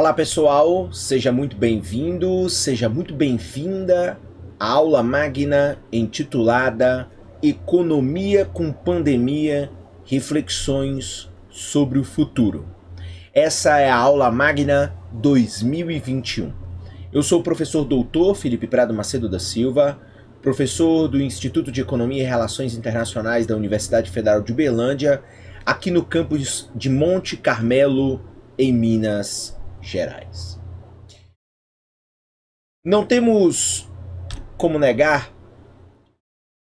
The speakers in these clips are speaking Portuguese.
Olá pessoal, seja muito bem-vindo, seja muito bem-vinda à aula magna intitulada Economia com Pandemia, Reflexões sobre o Futuro. Essa é a aula magna 2021. Eu sou o professor doutor Felipe Prado Macedo da Silva, professor do Instituto de Economia e Relações Internacionais da Universidade Federal de Uberlândia, aqui no campus de Monte Carmelo, em Minas Gerais. Não temos como negar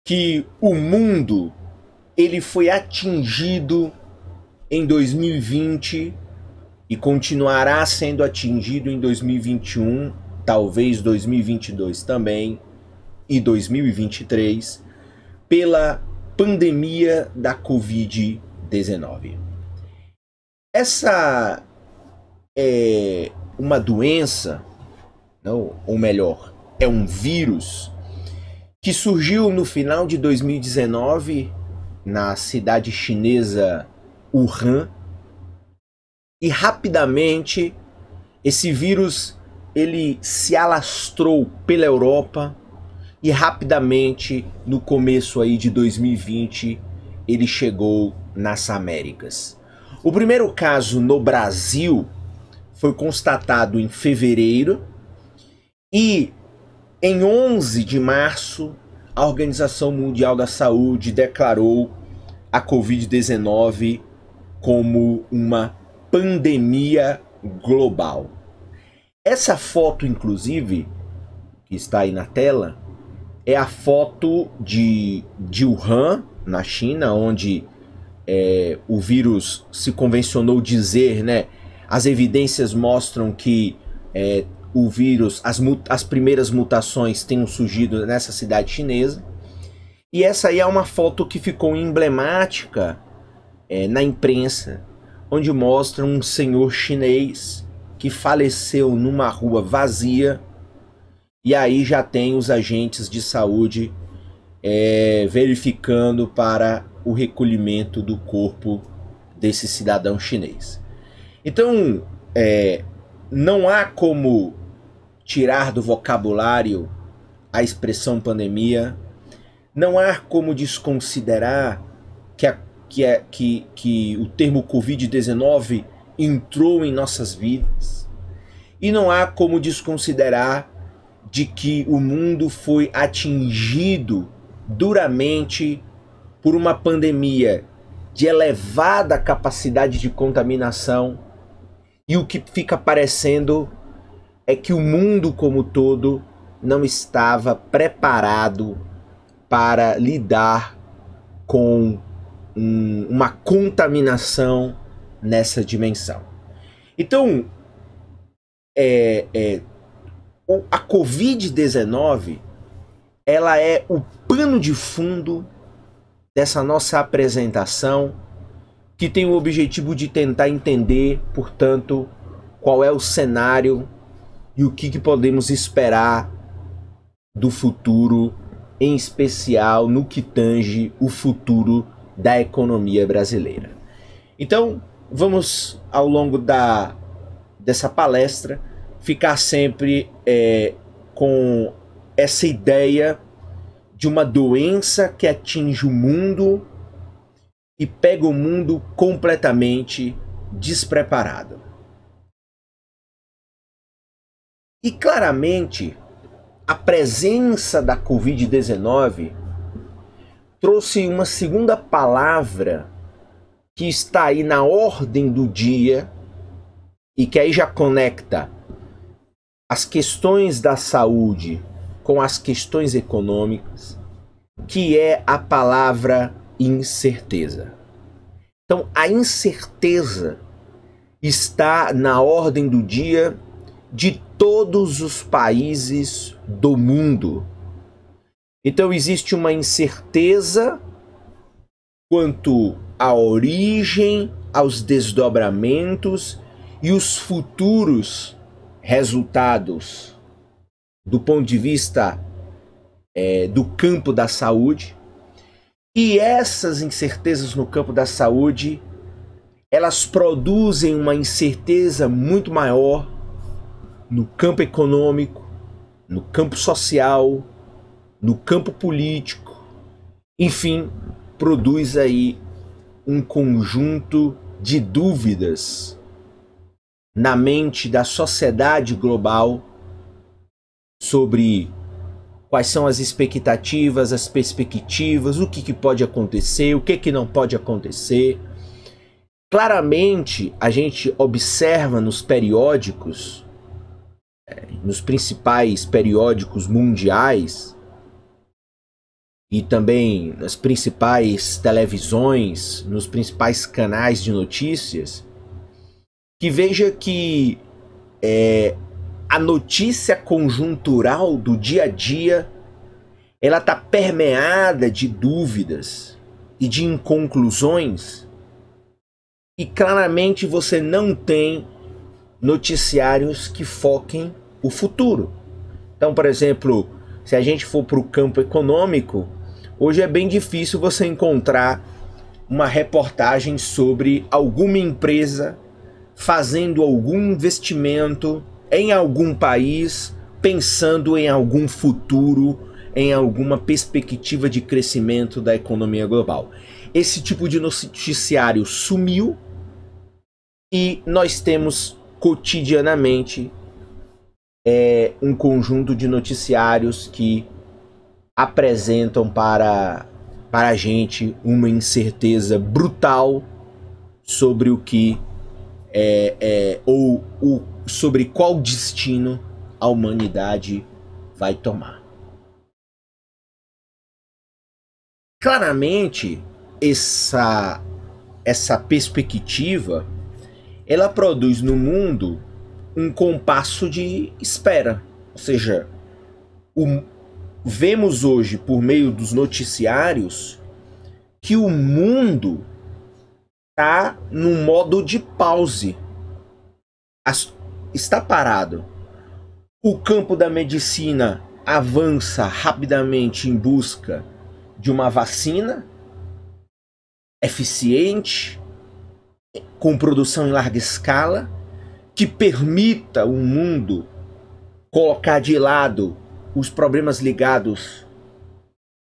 que o mundo ele foi atingido em 2020 e continuará sendo atingido em 2021, talvez 2022 também e 2023 pela pandemia da Covid-19. Essa é uma doença, não, ou melhor, é um vírus que surgiu no final de 2019 na cidade chinesa Wuhan e rapidamente esse vírus ele se alastrou pela Europa e rapidamente no começo aí de 2020 ele chegou nas Américas. O primeiro caso no Brasil foi constatado em fevereiro e em 11 de março a Organização Mundial da Saúde declarou a Covid-19 como uma pandemia global. Essa foto, inclusive, que está aí na tela, é a foto de Wuhan, na China, onde o vírus se convencionou dizer, né? As evidências mostram que o vírus, as primeiras mutações tenham surgido nessa cidade chinesa. E essa aí é uma foto que ficou emblemática na imprensa, onde mostra um senhor chinês que faleceu numa rua vazia. E aí já tem os agentes de saúde verificando para o recolhimento do corpo desse cidadão chinês. Então, não há como tirar do vocabulário a expressão pandemia, não há como desconsiderar que o termo Covid-19 entrou em nossas vidas, e não há como desconsiderar de que o mundo foi atingido duramente por uma pandemia de elevada capacidade de contaminação. E o que fica parecendo é que o mundo como todo não estava preparado para lidar com uma contaminação nessa dimensão. Então, a Covid-19 ela é o pano de fundo dessa nossa apresentação, que tem o objetivo de tentar entender, portanto, qual é o cenário e o que podemos esperar do futuro, em especial no que tange o futuro da economia brasileira. Então, vamos, ao longo dessa palestra, ficar sempre com essa ideia de uma doença que atinge o mundo e pega o mundo completamente despreparado. E claramente, a presença da Covid-19 trouxe uma segunda palavra que está aí na ordem do dia e que aí já conecta as questões da saúde com as questões econômicas, que é a palavra incerteza. Então, a incerteza está na ordem do dia de todos os países do mundo. Então, existe uma incerteza quanto à origem, aos desdobramentos e os futuros resultados do ponto de vista do campo da saúde. E essas incertezas no campo da saúde, elas produzem uma incerteza muito maior no campo econômico, no campo social, no campo político, enfim, produz aí um conjunto de dúvidas na mente da sociedade global sobre quais são as expectativas, as perspectivas, o que pode acontecer, o que não pode acontecer. Claramente, a gente observa nos periódicos, nos principais periódicos mundiais e também nas principais televisões, nos principais canais de notícias, que veja que a notícia conjuntural do dia a dia, ela está permeada de dúvidas e de inconclusões, e claramente você não tem noticiários que foquem o futuro. Então, por exemplo, se a gente for para o campo econômico, hoje é bem difícil você encontrar uma reportagem sobre alguma empresa fazendo algum investimento em algum país, pensando em algum futuro, em alguma perspectiva de crescimento da economia global. Esse tipo de noticiário sumiu e nós temos cotidianamente um conjunto de noticiários que apresentam para a gente uma incerteza brutal sobre o que sobre qual destino a humanidade vai tomar. Claramente, essa perspectiva, ela produz no mundo um compasso de espera. Ou seja, vemos hoje, por meio dos noticiários, que o mundo está num modo de pause. Está parado. O campo da medicina avança rapidamente em busca de uma vacina eficiente, com produção em larga escala, que permita o mundo colocar de lado os problemas ligados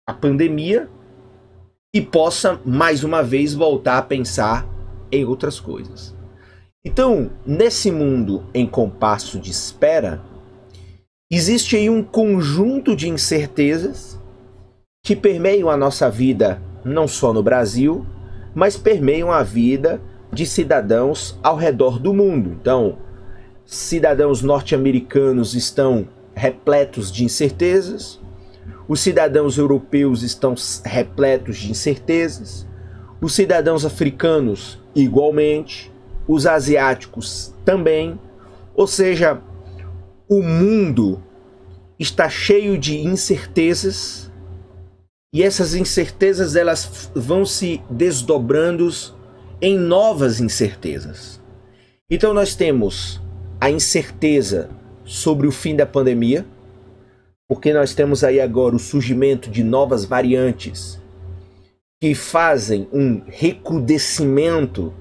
à pandemia e possa, mais uma vez, voltar a pensar em outras coisas. Então, nesse mundo em compasso de espera, existe aí um conjunto de incertezas que permeiam a nossa vida, não só no Brasil, mas permeiam a vida de cidadãos ao redor do mundo. Então, cidadãos norte-americanos estão repletos de incertezas, os cidadãos europeus estão repletos de incertezas, os cidadãos africanos igualmente, os asiáticos também. Ou seja, o mundo está cheio de incertezas, e essas incertezas elas vão se desdobrando em novas incertezas. Então nós temos a incerteza sobre o fim da pandemia, porque nós temos aí agora o surgimento de novas variantes que fazem um recrudescimento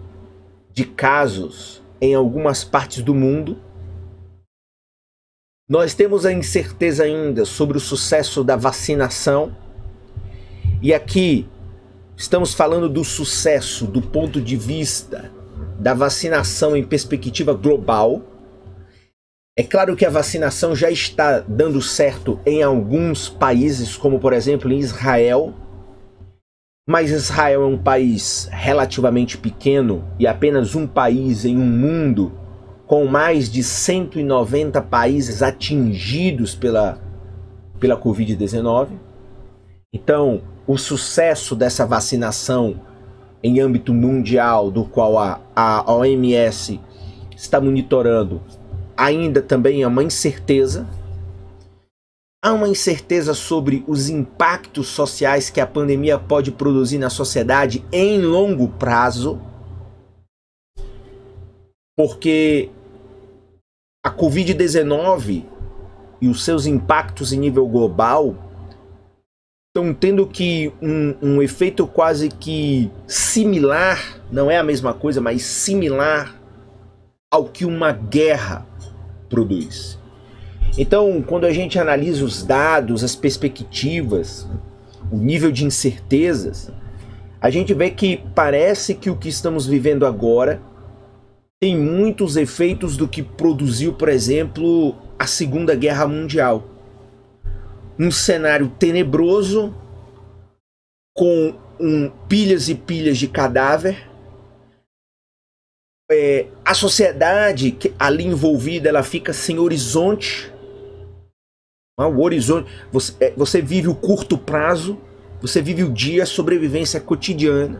de casos em algumas partes do mundo. Nós temos a incerteza ainda sobre o sucesso da vacinação, e aqui estamos falando do sucesso do ponto de vista da vacinação em perspectiva global. É claro que a vacinação já está dando certo em alguns países, como por exemplo em Israel, mas Israel é um país relativamente pequeno e apenas um país em um mundo com mais de 190 países atingidos pela Covid-19. Então, o sucesso dessa vacinação em âmbito mundial, do qual a OMS está monitorando, ainda também é uma incerteza. Há uma incerteza sobre os impactos sociais que a pandemia pode produzir na sociedade em longo prazo, porque a Covid-19 e os seus impactos em nível global estão tendo que um efeito quase que similar, não é a mesma coisa, mas similar ao que uma guerra produz. Então, quando a gente analisa os dados, as perspectivas, o nível de incertezas, a gente vê que parece que o que estamos vivendo agora tem muitos efeitos do que produziu, por exemplo, a Segunda Guerra Mundial. Um cenário tenebroso, com pilhas e pilhas de cadáver. A sociedade ali envolvida, ela fica sem horizonte. O horizonte, você vive o curto prazo, você vive o dia, a sobrevivência cotidiana.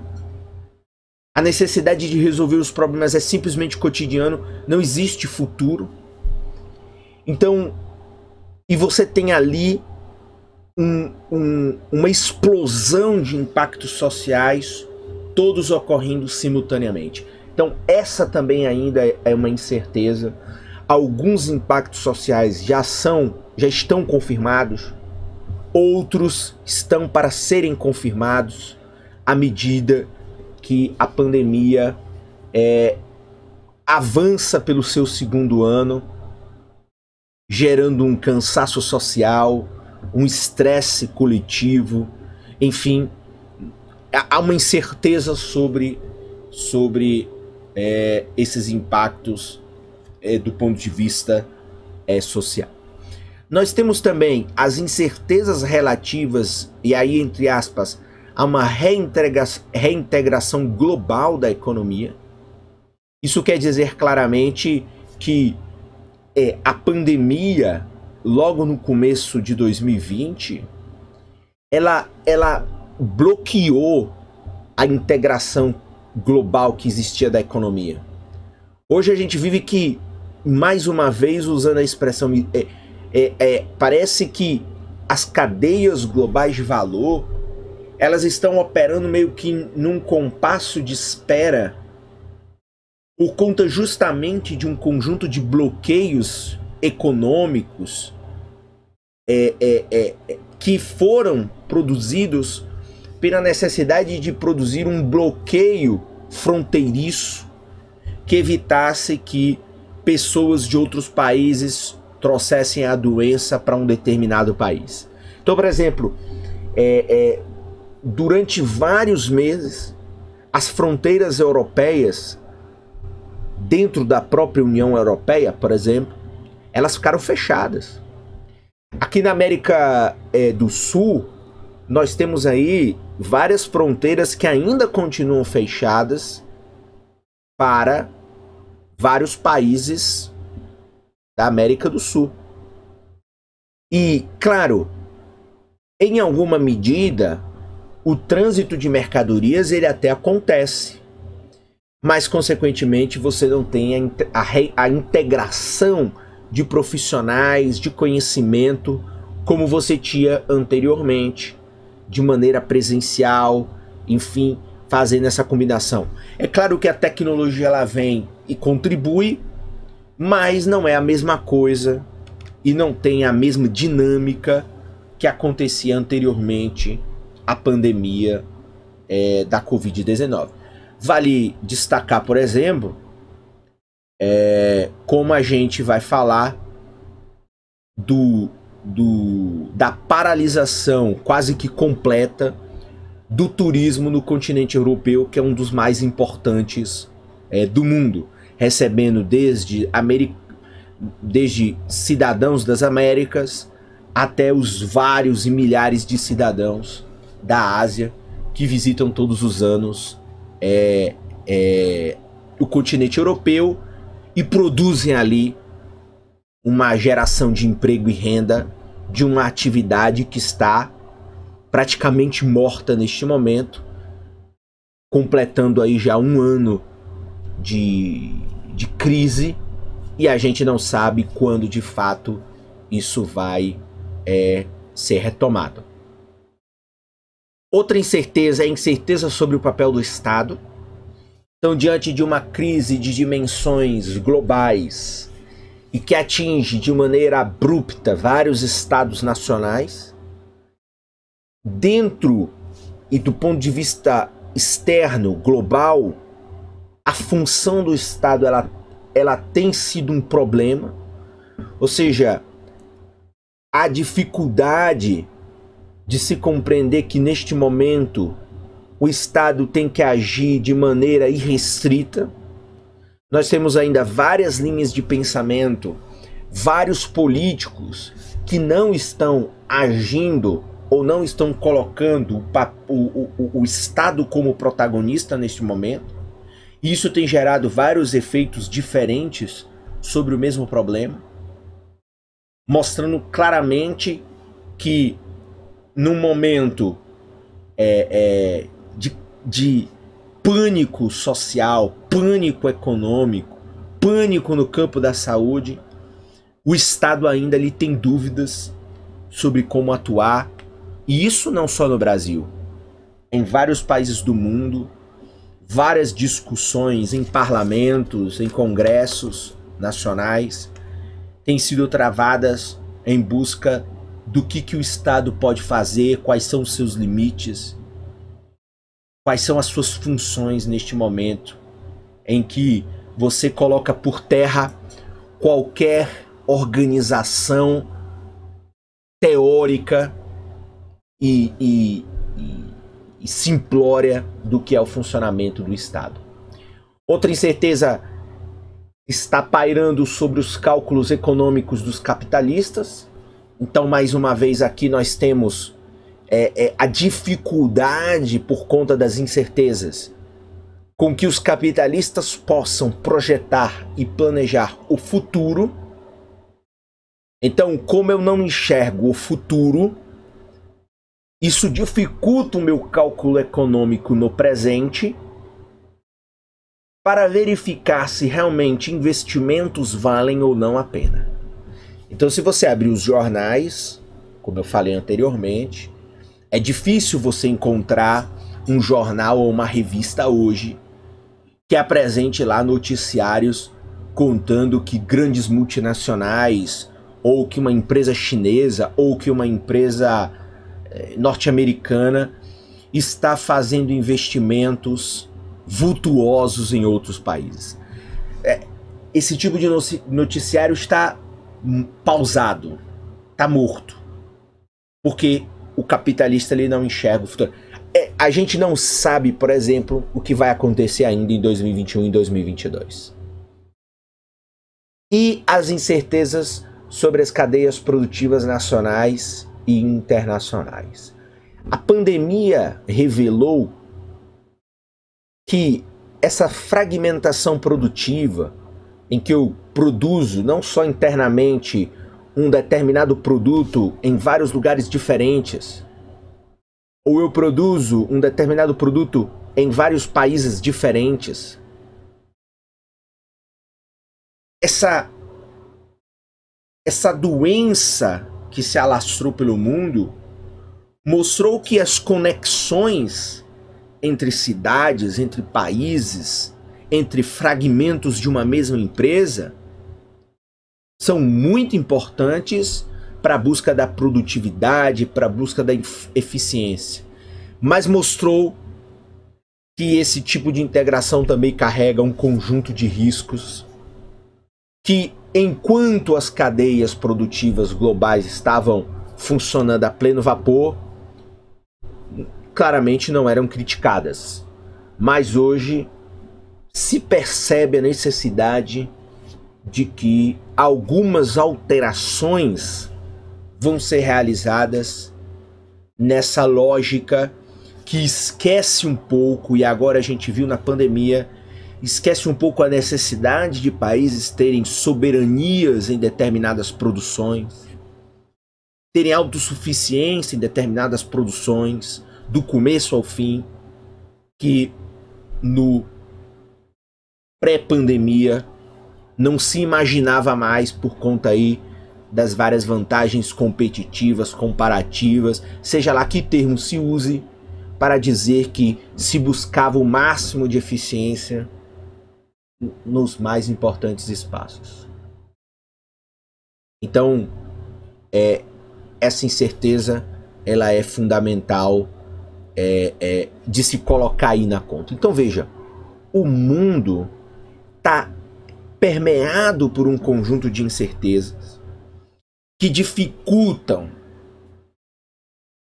A necessidade de resolver os problemas é simplesmente cotidiano, não existe futuro. Então, e você tem ali uma explosão de impactos sociais, todos ocorrendo simultaneamente. Então, essa também ainda é uma incerteza. Alguns impactos sociais já estão confirmados, outros estão para serem confirmados à medida que a pandemia avança pelo seu segundo ano, gerando um cansaço social, um estresse coletivo, enfim, há uma incerteza sobre esses impactos do ponto de vista social. Nós temos também as incertezas relativas, e aí entre aspas, a uma reintegração global da economia. Isso quer dizer claramente que a pandemia, logo no começo de 2020, ela bloqueou a integração global que existia da economia. Hoje a gente vive que, mais uma vez, usando a expressão, parece que as cadeias globais de valor, elas estão operando meio que num compasso de espera por conta justamente de um conjunto de bloqueios econômicos que foram produzidos pela necessidade de produzir um bloqueio fronteiriço que evitasse que pessoas de outros países trouxessem a doença para um determinado país. Então, por exemplo, durante vários meses, as fronteiras europeias, dentro da própria União Europeia, por exemplo, elas ficaram fechadas. Aqui na América do Sul, nós temos aí várias fronteiras que ainda continuam fechadas para vários países da América do Sul. E, claro, em alguma medida, o trânsito de mercadorias ele até acontece, mas, consequentemente, você não tem a integração de profissionais, de conhecimento, como você tinha anteriormente, de maneira presencial, enfim, fazendo essa combinação. É claro que a tecnologia ela vem e contribui, mas não é a mesma coisa e não tem a mesma dinâmica que acontecia anteriormente à pandemia da Covid-19. Vale destacar, por exemplo, como a gente vai falar da paralisação quase que completa do turismo no continente europeu, que é um dos mais importantes do mundo, recebendo desde cidadãos das Américas até os vários e milhares de cidadãos da Ásia que visitam todos os anos o continente europeu e produzem ali uma geração de emprego e renda de uma atividade que está praticamente morta neste momento, completando aí já um ano de crise, e a gente não sabe quando de fato isso vai ser retomado. Outra incerteza é a incerteza sobre o papel do Estado. Então, diante de uma crise de dimensões globais e que atinge de maneira abrupta vários estados nacionais, dentro e do ponto de vista externo, global, a função do Estado ela tem sido um problema, Ou seja, a dificuldade de se compreender que neste momento o Estado tem que agir de maneira irrestrita. Nós temos ainda várias linhas de pensamento, vários políticos que não estão agindo ou não estão colocando o Estado como protagonista neste momento. E isso tem gerado vários efeitos diferentes sobre o mesmo problema, mostrando claramente que num momento de pânico social, pânico econômico, pânico no campo da saúde, o Estado ainda ele tem dúvidas sobre como atuar. E isso não só no Brasil. Em vários países do mundo, várias discussões em parlamentos, em congressos nacionais, têm sido travadas em busca do que o Estado pode fazer, quais são os seus limites, quais são as suas funções neste momento em que você coloca por terra qualquer organização teórica e simplória do que é o funcionamento do Estado. Outra incerteza está pairando sobre os cálculos econômicos dos capitalistas. Então, mais uma vez, aqui nós temos a dificuldade por conta das incertezas com que os capitalistas possam projetar e planejar o futuro. Então, como eu não enxergo o futuro, isso dificulta o meu cálculo econômico no presente para verificar se realmente investimentos valem ou não a pena. Então, se você abrir os jornais, como eu falei anteriormente, é difícil você encontrar um jornal ou uma revista hoje que apresente lá noticiários contando que grandes multinacionais, ou que uma empresa chinesa, ou que uma empresa norte-americana está fazendo investimentos vultuosos em outros países. Esse tipo de noticiário está pausado, está morto, porque o capitalista ele não enxerga o futuro. A gente não sabe, por exemplo, o que vai acontecer ainda em 2021 e 2022. E as incertezas sobre as cadeias produtivas nacionais e internacionais. A pandemia revelou que essa fragmentação produtiva, em que eu produzo não só internamente um determinado produto em vários lugares diferentes, ou eu produzo um determinado produto em vários países diferentes, essa doença que se alastrou pelo mundo mostrou que as conexões entre cidades, entre países, entre fragmentos de uma mesma empresa são muito importantes para a busca da produtividade, para a busca da eficiência. Mas mostrou que esse tipo de integração também carrega um conjunto de riscos que, enquanto as cadeias produtivas globais estavam funcionando a pleno vapor, claramente não eram criticadas. Mas hoje se percebe a necessidade de que algumas alterações vão ser realizadas nessa lógica que esquece um pouco, e agora a gente viu na pandemia, esquece um pouco a necessidade de países terem soberanias em determinadas produções, terem autossuficiência em determinadas produções, do começo ao fim, que no pré-pandemia não se imaginava mais por conta aí das várias vantagens competitivas, comparativas, seja lá que termo se use para dizer que se buscava o máximo de eficiência nos mais importantes espaços. Então, essa incerteza ela é fundamental de se colocar aí na conta. Então veja, o mundo está permeado por um conjunto de incertezas. que dificultam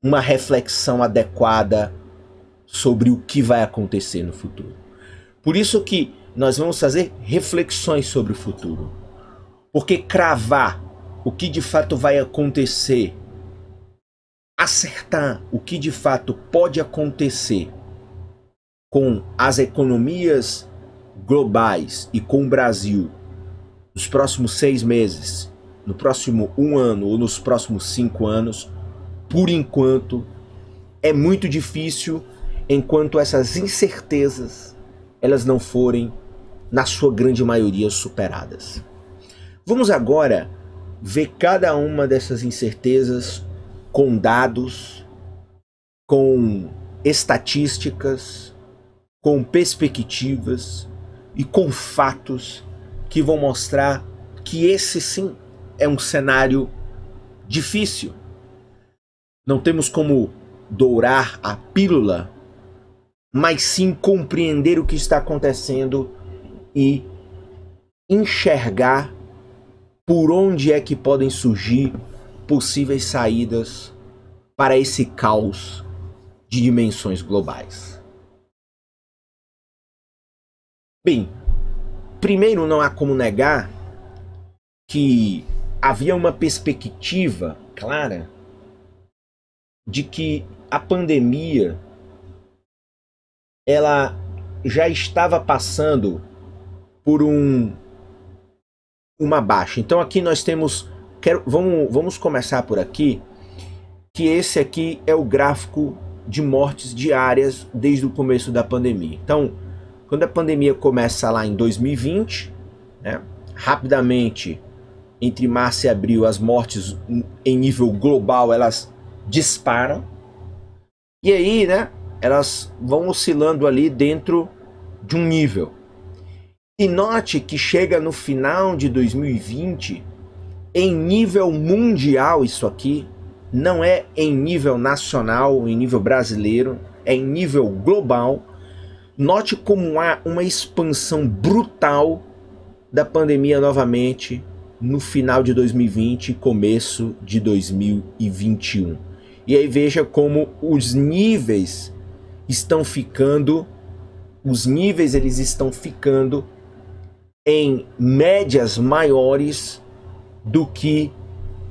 uma reflexão adequada sobre o que vai acontecer no futuro. Por isso que nós vamos fazer reflexões sobre o futuro. Porque cravar o que de fato vai acontecer, acertar o que de fato pode acontecer com as economias globais e com o Brasil nos próximos 6 meses, no próximo 1 ano ou nos próximos 5 anos, por enquanto, é muito difícil enquanto essas incertezas elas não forem, na sua grande maioria, superadas. Vamos agora ver cada uma dessas incertezas com dados, com estatísticas, com perspectivas e com fatos que vão mostrar que esse sim é um cenário difícil. Não temos como dourar a pílula, mas sim compreender o que está acontecendo e enxergar por onde é que podem surgir possíveis saídas para esse caos de dimensões globais. Bem, primeiro não há como negar que havia uma perspectiva clara de que a pandemia ela já estava passando por uma baixa. Então aqui nós temos, vamos começar por aqui, que esse aqui é o gráfico de mortes diárias desde o começo da pandemia. Então, quando a pandemia começa lá em 2020, né, rapidamente, entre março e abril, as mortes em nível global, elas disparam. E aí, né, elas vão oscilando ali dentro de um nível. E note que chega no final de 2020, em nível mundial isso aqui, não é em nível nacional, em nível brasileiro, é em nível global. Note como há uma expansão brutal da pandemia novamente no final de 2020 e começo de 2021. E aí veja como os níveis estão ficando, eles estão ficando em médias maiores do que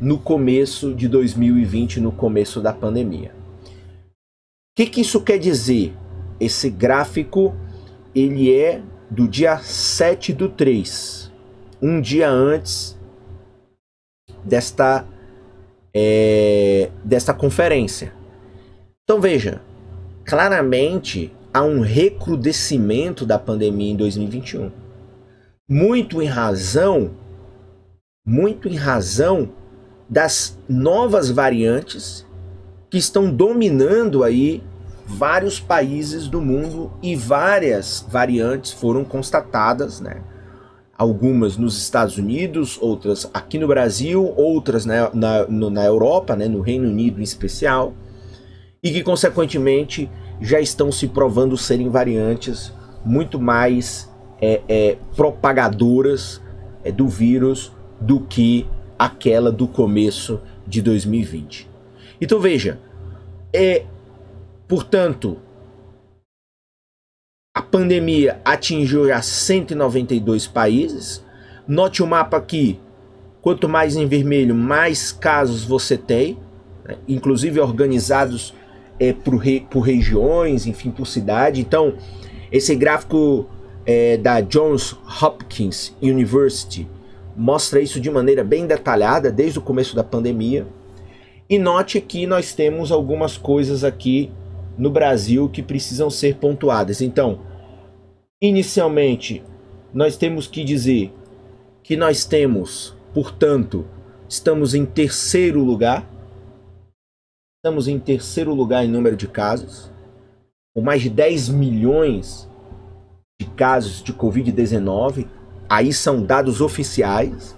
no começo de 2020, no começo da pandemia. O que isso quer dizer? Esse gráfico, ele é do dia 7/3, um dia antes desta conferência. Então veja, claramente há um recrudescimento da pandemia em 2021. Muito em razão das novas variantes que estão dominando aí vários países do mundo, e várias variantes foram constatadas, né? Algumas nos Estados Unidos, outras aqui no Brasil, outras na Europa, né? No Reino Unido em especial, e que consequentemente já estão se provando serem variantes muito mais propagadoras do vírus do que aquela do começo de 2020. Então veja, portanto, a pandemia atingiu já 192 países. Note o mapa aqui, quanto mais em vermelho, mais casos você tem, né? Inclusive organizados por regiões, enfim, por cidade. Então, esse gráfico da Johns Hopkins University mostra isso de maneira bem detalhada desde o começo da pandemia. E note que nós temos algumas coisas aqui no Brasil que precisam ser pontuadas. Então, inicialmente, nós temos que dizer que nós temos, portanto, estamos em terceiro lugar. Estamos em terceiro lugar em número de casos, com mais de 10 milhões de casos de Covid-19. Aí são dados oficiais.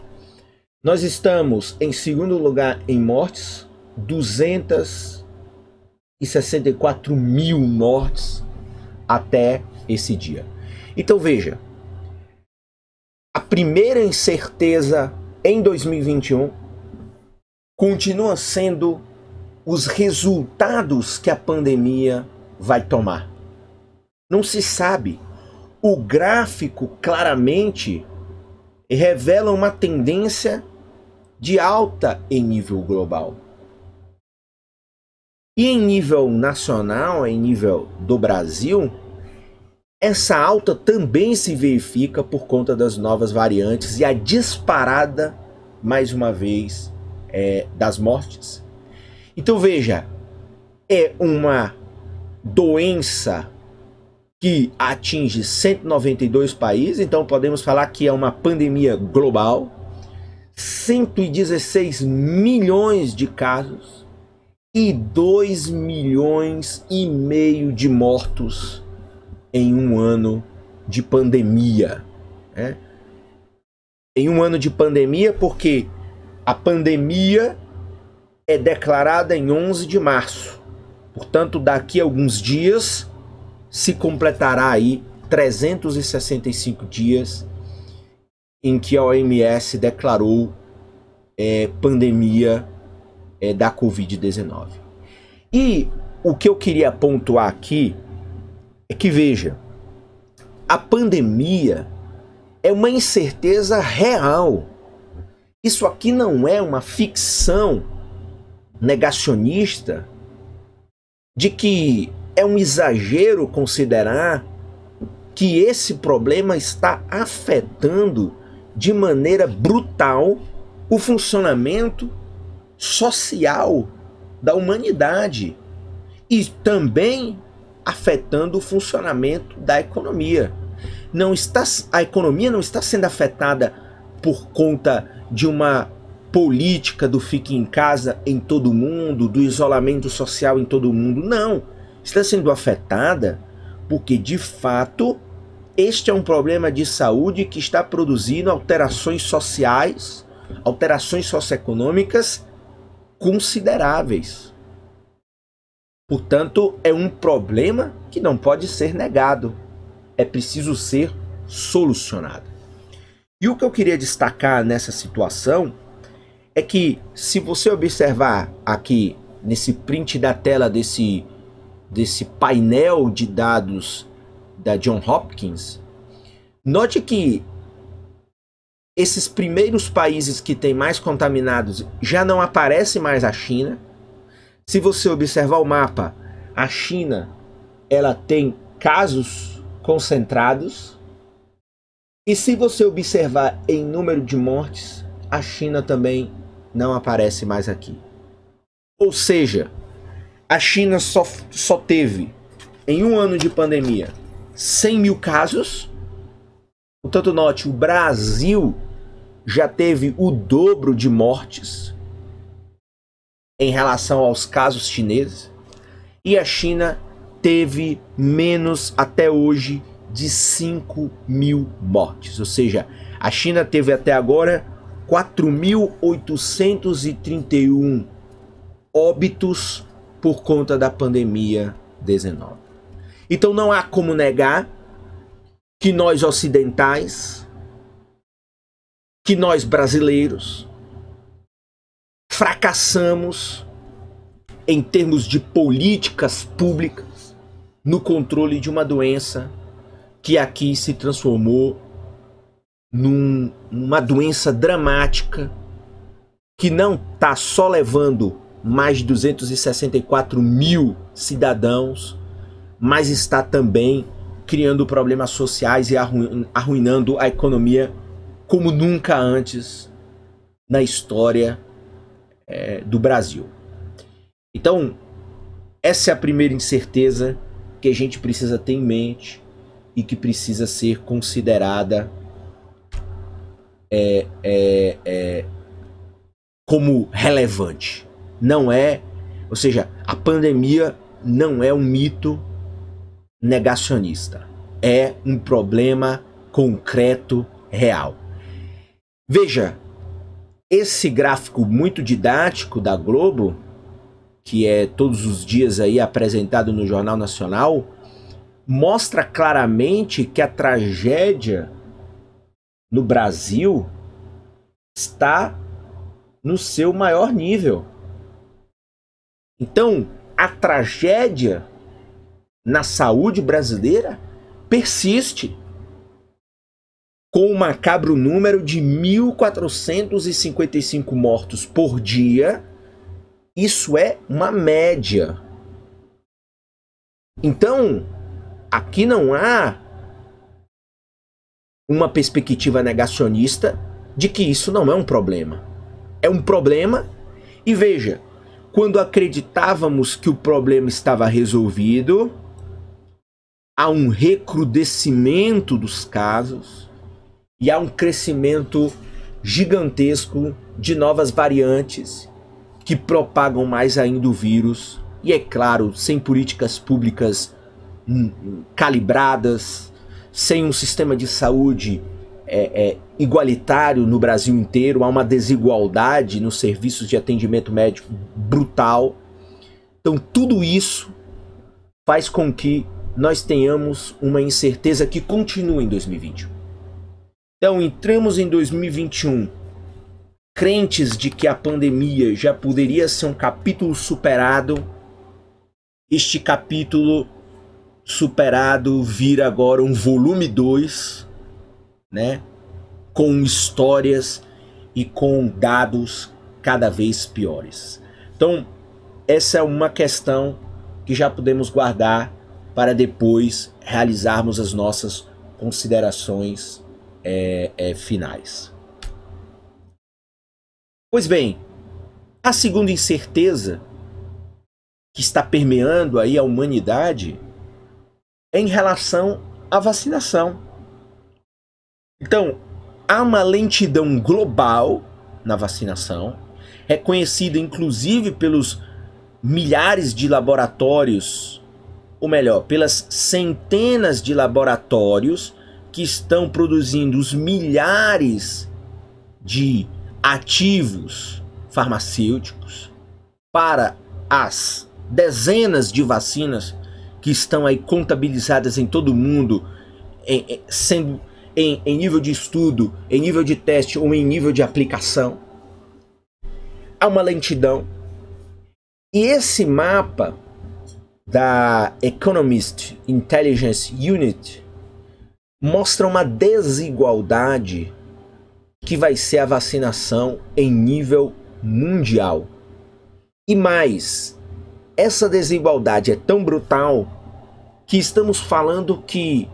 Nós estamos em segundo lugar em mortes, 264 mil mortes até esse dia. Então veja, a primeira incerteza em 2021 continua sendo os resultados que a pandemia vai tomar. Não se sabe. O gráfico claramente revela uma tendência de alta em nível global. E em nível nacional, em nível do Brasil, essa alta também se verifica por conta das novas variantes e a disparada, mais uma vez, das mortes. Então veja, é uma doença que atinge 192 países, então podemos falar que é uma pandemia global, 116 milhões de casos e 2,5 milhões de mortos em um ano de pandemia. Né? Em um ano de pandemia, porque a pandemia é declarada em 11 de março. Portanto, daqui a alguns dias se completará aí 365 dias em que a OMS declarou pandemia da Covid-19. E o que eu queria pontuar aqui é que, veja, a pandemia é uma incerteza real. Isso aqui não é uma ficção negacionista de que é um exagero considerar que esse problema está afetando de maneira brutal o funcionamento social da humanidade e também afetando o funcionamento da economia. A economia não está sendo afetada por conta de uma política do fique em casa em todo mundo, do isolamento social em todo mundo. Não. Está sendo afetada porque, de fato, este é um problema de saúde que está produzindo alterações sociais, alterações socioeconômicas consideráveis. Portanto, é um problema que não pode ser negado. É preciso ser solucionado. E o que eu queria destacar nessa situação é que, se você observar aqui nesse print da tela desse painel de dados da Johns Hopkins, note que esses primeiros países que têm mais contaminados já não aparece mais a China. Se você observar o mapa, a China ela tem casos concentrados. E se você observar em número de mortes, a China também não aparece mais aqui. Ou seja, a China só teve, em um ano de pandemia, 100 mil casos. Portanto, note, o Brasil já teve o dobro de mortes em relação aos casos chineses. E a China teve menos, até hoje, de 5 mil mortes. Ou seja, a China teve até agora 4.831 óbitos por conta da pandemia 19. Então não há como negar que nós ocidentais, que nós brasileiros, fracassamos em termos de políticas públicas no controle de uma doença que aqui se transformou numa doença dramática que não está só levando mais de 264 mil cidadãos, mas está também criando problemas sociais e arruinando a economia como nunca antes na história do Brasil. Então, essa é a primeira incerteza que a gente precisa ter em mente e que precisa ser considerada como relevante. Não é, ou seja, a pandemia não é um mito negacionista. É um problema concreto, real. Veja, esse gráfico muito didático da Globo, que é todos os dias aí apresentado no Jornal Nacional, mostra claramente que a tragédia no Brasil está no seu maior nível. Então, a tragédia na saúde brasileira persiste, com o macabro número de 1.455 mortos por dia. Isso é uma média. Então, aqui não há uma perspectiva negacionista de que isso não é um problema. É um problema, e veja, quando acreditávamos que o problema estava resolvido, há um recrudescimento dos casos e há um crescimento gigantesco de novas variantes que propagam mais ainda o vírus. E é claro, sem políticas públicas calibradas, sem um sistema de saúde igualitário no Brasil inteiro, há uma desigualdade nos serviços de atendimento médico brutal. Então tudo isso faz com que nós tenhamos uma incerteza que continua em 2021. Então entramos em 2021 crentes de que a pandemia já poderia ser um capítulo superado. Este capítulo superado vira agora um volume 2, né? Com histórias e com dados cada vez piores. Então, essa é uma questão que já podemos guardar para depois realizarmos as nossas considerações finais. Pois bem, a segunda incerteza que está permeando aí a humanidade é em relação à vacinação. Então, há uma lentidão global na vacinação, reconhecida inclusive pelos milhares de laboratórios, ou melhor, pelas centenas de laboratórios que estão produzindo os milhares de ativos farmacêuticos para as dezenas de vacinas que estão aí contabilizadas em todo o mundo, sendo em nível de estudo, em nível de teste ou em nível de aplicação. Há uma lentidão. E esse mapa da Economist Intelligence Unit mostra uma desigualdade que vai ser a vacinação em nível mundial. E mais, essa desigualdade é tão brutal que estamos falando que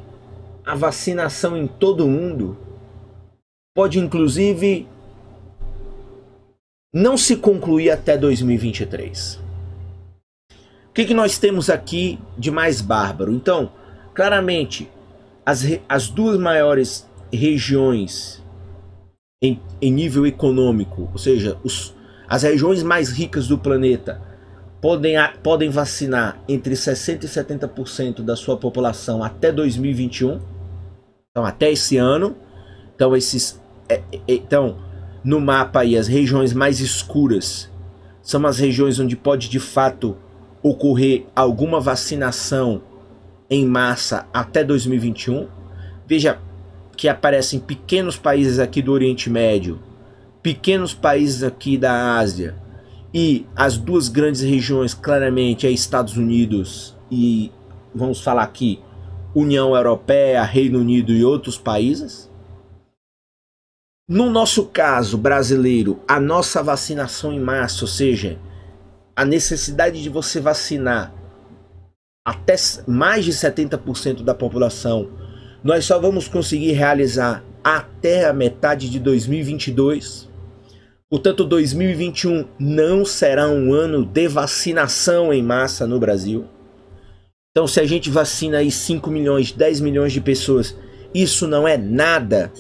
a vacinação em todo o mundo pode inclusive não se concluir até 2023. O que nós temos aqui de mais bárbaro? Então, claramente, as duas maiores regiões em nível econômico, ou seja, as regiões mais ricas do planeta, podem vacinar entre 60% e 70% da sua população até 2021, então até esse ano. Então, no mapa aí, as regiões mais escuras são as regiões onde pode de fato ocorrer alguma vacinação em massa até 2021. Veja que aparecem pequenos países aqui do Oriente Médio, pequenos países aqui da Ásia, e as duas grandes regiões claramente é Estados Unidos e, vamos falar aqui, União Europeia, Reino Unido e outros países. No nosso caso brasileiro, a nossa vacinação em massa, ou seja, a necessidade de você vacinar até mais de 70% da população, nós só vamos conseguir realizar até a metade de 2022. Portanto, 2021 não será um ano de vacinação em massa no Brasil. Então, se a gente vacina aí 5 milhões, 10 milhões de pessoas, isso não é nada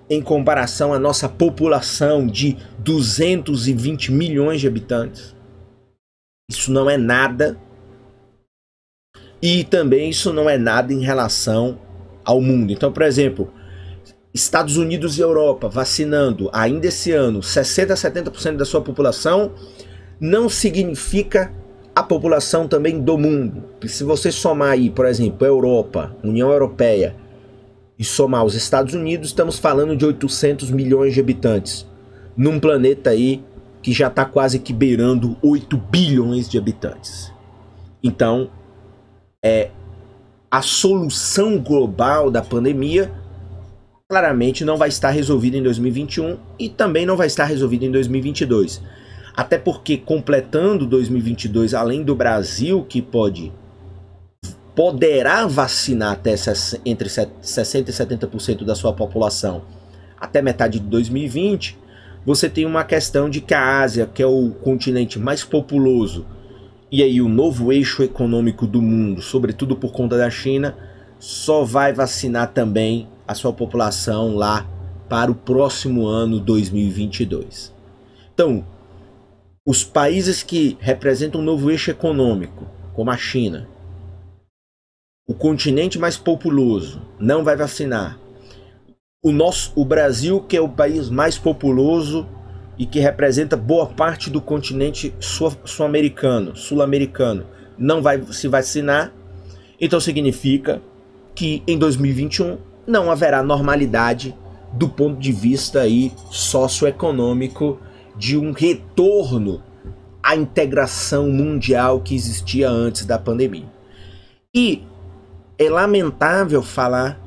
em comparação à nossa população de 220 milhões de habitantes. Isso não é nada. E também isso não é nada em relação ao mundo. Então, por exemplo, Estados Unidos e Europa vacinando ainda esse ano 60% a 70% da sua população não significa a população também do mundo. Se você somar aí, por exemplo, a Europa, União Europeia, e somar os Estados Unidos, estamos falando de 800 milhões de habitantes num planeta aí que já está quase que beirando 8 bilhões de habitantes. Então, a solução global da pandemia claramente não vai estar resolvida em 2021 e também não vai estar resolvida em 2022. Até porque, completando 2022, além do Brasil, que poderá vacinar até entre 60% e 70% da sua população até metade de 2020, você tem uma questão de que a Ásia, que é o continente mais populoso, e aí o novo eixo econômico do mundo, sobretudo por conta da China, só vai vacinar também a sua população lá para o próximo ano 2022. Então, os países que representam um novo eixo econômico, como a China, o continente mais populoso, não vai vacinar. O Brasil, que é o país mais populoso e que representa boa parte do continente sul-americano, não vai se vacinar. Então significa que em 2021 não haverá normalidade do ponto de vista aí socioeconômico de um retorno à integração mundial que existia antes da pandemia. E é lamentável falar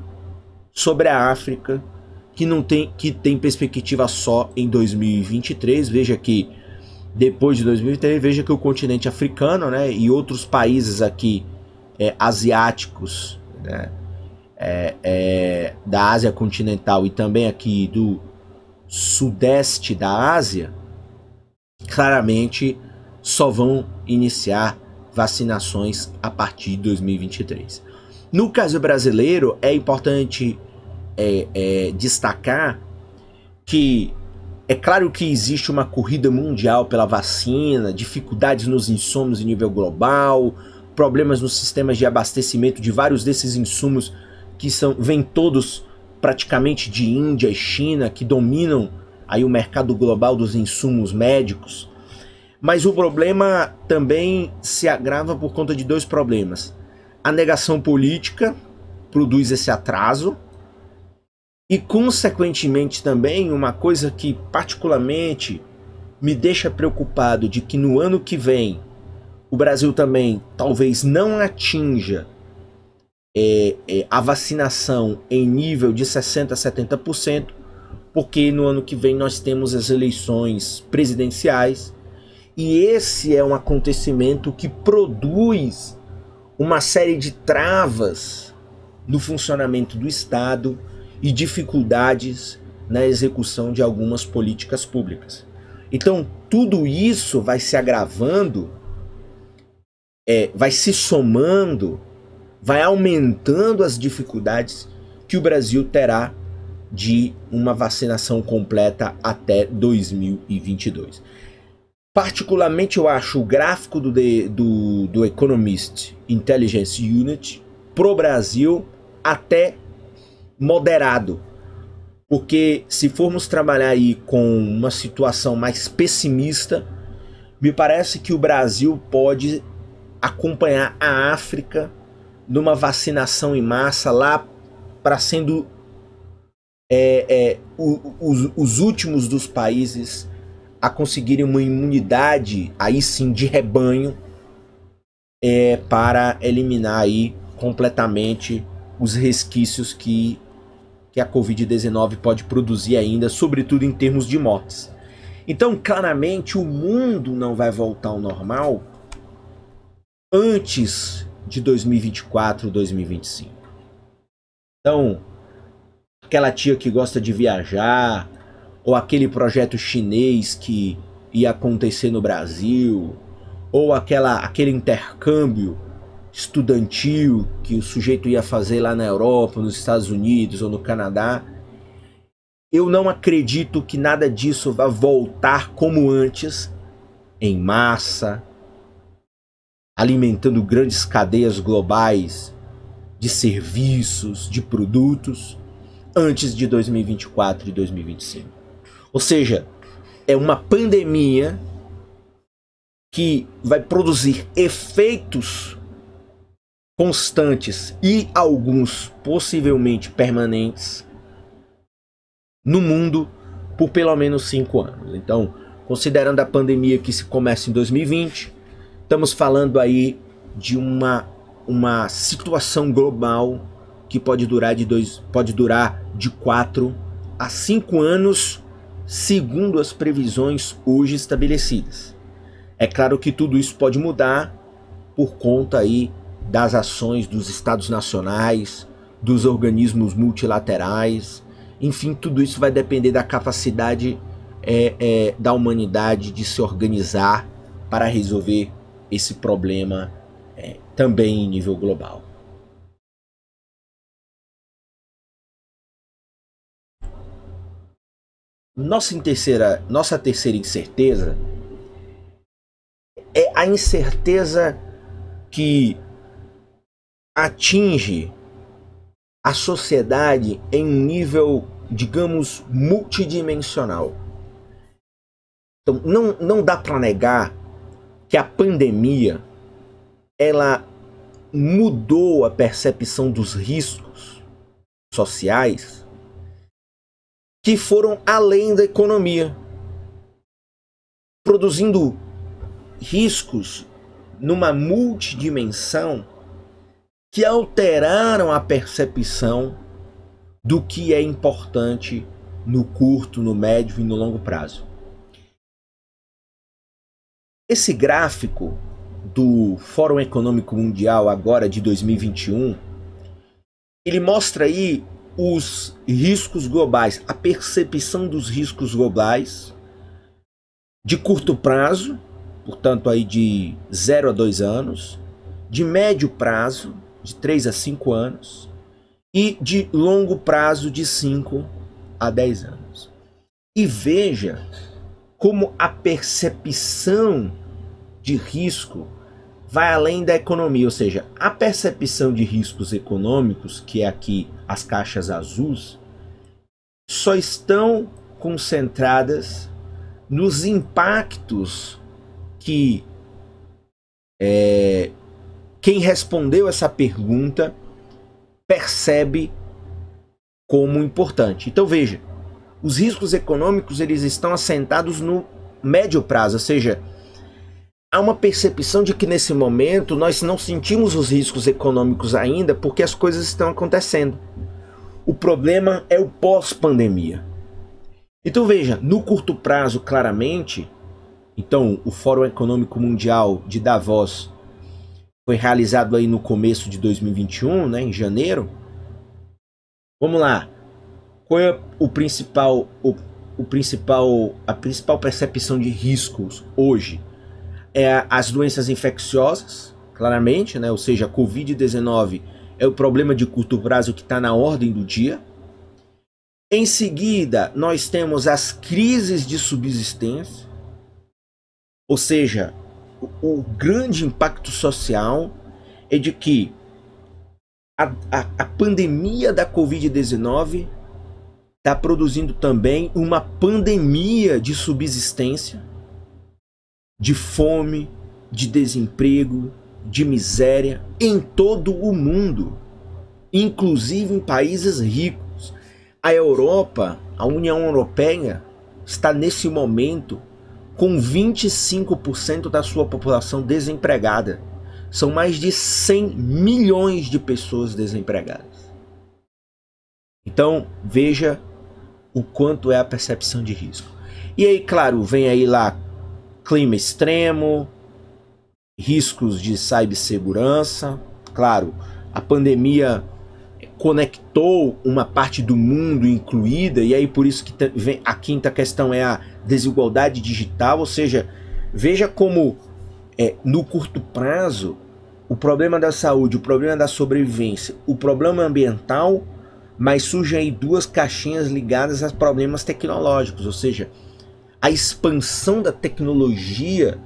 sobre a África, que tem perspectiva só em 2023. Veja que depois de 2023, veja que o continente africano, né, e outros países aqui asiáticos, né, da Ásia continental e também aqui do sudeste da Ásia, claramente só vão iniciar vacinações a partir de 2023. No caso brasileiro, é importante destacar que é claro que existe uma corrida mundial pela vacina, dificuldades nos insumos em nível global, problemas nos sistemas de abastecimento de vários desses insumos que vêm todos praticamente de Índia e China, que dominam aí o mercado global dos insumos médicos. Mas o problema também se agrava por conta de dois problemas. A negação política produz esse atraso e, consequentemente, também uma coisa que particularmente me deixa preocupado de que no ano que vem o Brasil também talvez não atinja a vacinação em nível de 60% a 70%, porque no ano que vem nós temos as eleições presidenciais e esse é um acontecimento que produz uma série de travas no funcionamento do Estado e dificuldades na execução de algumas políticas públicas. Então, tudo isso vai se agravando, vai se somando, vai aumentando as dificuldades que o Brasil terá de uma vacinação completa até 2022. Particularmente eu acho o gráfico do Economist Intelligence Unit pro Brasil até moderado, porque se formos trabalhar aí com uma situação mais pessimista, me parece que o Brasil pode acompanhar a África numa vacinação em massa lá para sendo os últimos dos países a conseguirem uma imunidade aí sim de rebanho para eliminar aí completamente os resquícios que a Covid-19 pode produzir ainda, sobretudo em termos de mortes. Então, claramente, o mundo não vai voltar ao normal antes de 2024, 2025. Então, aquela tia que gosta de viajar, ou aquele projeto chinês que ia acontecer no Brasil, ou aquele intercâmbio estudantil que o sujeito ia fazer lá na Europa, nos Estados Unidos ou no Canadá, eu não acredito que nada disso vá voltar como antes, em massa, alimentando grandes cadeias globais de serviços, de produtos, antes de 2024 e 2025. Ou seja, é uma pandemia que vai produzir efeitos constantes e alguns possivelmente permanentes no mundo por pelo menos 5 anos. Então, considerando a pandemia que se começa em 2020, estamos falando aí de uma situação global que pode durar de 4 a 5 anos, segundo as previsões hoje estabelecidas. É claro que tudo isso pode mudar por conta aí das ações dos estados nacionais, dos organismos multilaterais, enfim, tudo isso vai depender da capacidade da humanidade de se organizar para resolver esse problema também em nível global. Nossa terceira incerteza é a incerteza que atinge a sociedade em um nível, digamos, multidimensional. Então, não dá para negar que a pandemia ela mudou a percepção dos riscos sociais que foram além da economia, produzindo riscos numa multidimensão que alteraram a percepção do que é importante no curto, no médio e no longo prazo. Esse gráfico do Fórum Econômico Mundial agora de 2021, ele mostra aí os riscos globais, a percepção dos riscos globais de curto prazo, portanto aí de 0 a 2 anos, de médio prazo, de 3 a 5 anos, e de longo prazo, de 5 a 10 anos. E veja como a percepção de risco vai além da economia, ou seja, a percepção de riscos econômicos, que é aqui as caixas azuis, só estão concentradas nos impactos que quem respondeu essa pergunta percebe como importante. Então veja, os riscos econômicos eles estão assentados no médio prazo, ou seja, há uma percepção de que nesse momento nós não sentimos os riscos econômicos ainda porque as coisas estão acontecendo. O problema é o pós-pandemia. Então veja, no curto prazo claramente, então o Fórum Econômico Mundial de Davos foi realizado aí no começo de 2021, né, em janeiro. Vamos lá. Qual é a principal percepção de riscos hoje? É as doenças infecciosas, claramente, né? Ou seja, a Covid-19 é o problema de curto prazo que está na ordem do dia. Em seguida, nós temos as crises de subsistência, ou seja, o grande impacto social é de que a pandemia da Covid-19 está produzindo também uma pandemia de subsistência, de fome, de desemprego, de miséria em todo o mundo, inclusive em países ricos. A Europa, a União Europeia, está nesse momento com 25% da sua população desempregada. São mais de 100 milhões de pessoas desempregadas. Então, veja o quanto é a percepção de risco. E aí, claro, vem aí lá clima extremo, riscos de cibersegurança. Claro, a pandemia conectou uma parte do mundo incluída, e aí por isso que vem a quinta questão é a desigualdade digital, ou seja, veja como no curto prazo o problema da saúde, o problema da sobrevivência, o problema ambiental, mas surgem aí duas caixinhas ligadas a problemas tecnológicos, ou seja, a expansão da tecnologia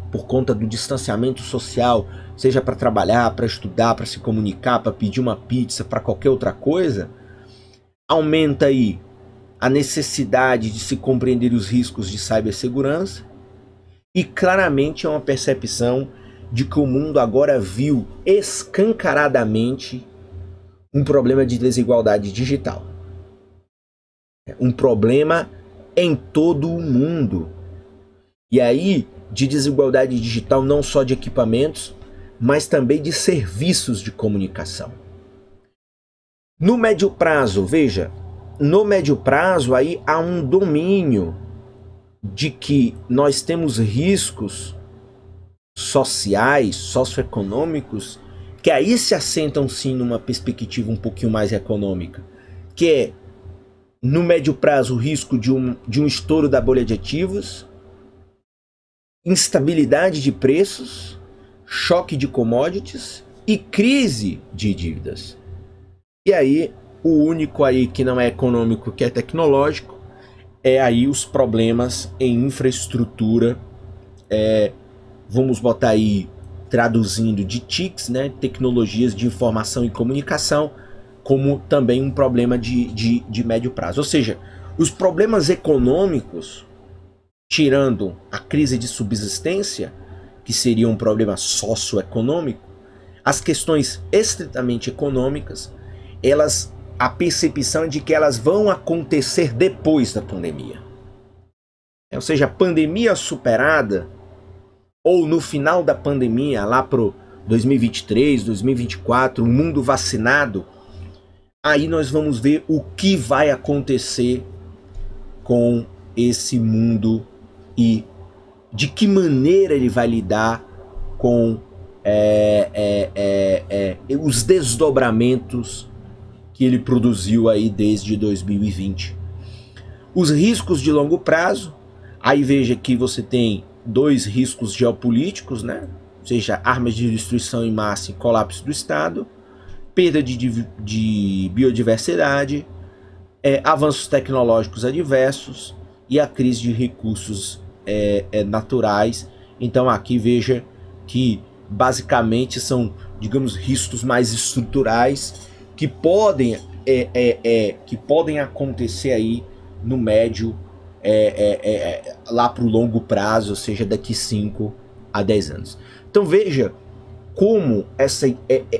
por conta do distanciamento social, seja para trabalhar, para estudar, para se comunicar, para pedir uma pizza, para qualquer outra coisa, aumenta aí a necessidade de se compreender os riscos de cibersegurança e claramente é uma percepção de que o mundo agora viu escancaradamente um problema de desigualdade digital. Um problema em todo o mundo. E aí, de desigualdade digital não só de equipamentos, mas também de serviços de comunicação. No médio prazo, veja, no médio prazo aí há um domínio de que nós temos riscos sociais, socioeconômicos, que aí se assentam sim numa perspectiva um pouquinho mais econômica, que é, no médio prazo, o risco de um estouro da bolha de ativos, instabilidade de preços, choque de commodities e crise de dívidas. E aí, o único aí que não é econômico, que é tecnológico, é aí os problemas em infraestrutura, vamos botar aí, traduzindo de TICs, né, tecnologias de informação e comunicação, como também um problema de médio prazo. Ou seja, os problemas econômicos, tirando a crise de subsistência, que seria um problema socioeconômico, as questões estritamente econômicas, a percepção é de que elas vão acontecer depois da pandemia. Ou seja, a pandemia superada, ou no final da pandemia, lá pro 2023, 2024, o mundo vacinado, aí nós vamos ver o que vai acontecer com esse mundo e de que maneira ele vai lidar com os desdobramentos que ele produziu aí desde 2020. Os riscos de longo prazo, aí veja que você tem dois riscos geopolíticos, né? Ou seja, armas de destruição em massa e colapso do Estado, perda de biodiversidade, avanços tecnológicos adversos e a crise de recursos naturais. Então aqui veja que basicamente são, digamos, riscos mais estruturais que podem acontecer aí no médio, lá para o longo prazo, ou seja, daqui 5 a 10 anos. Então veja como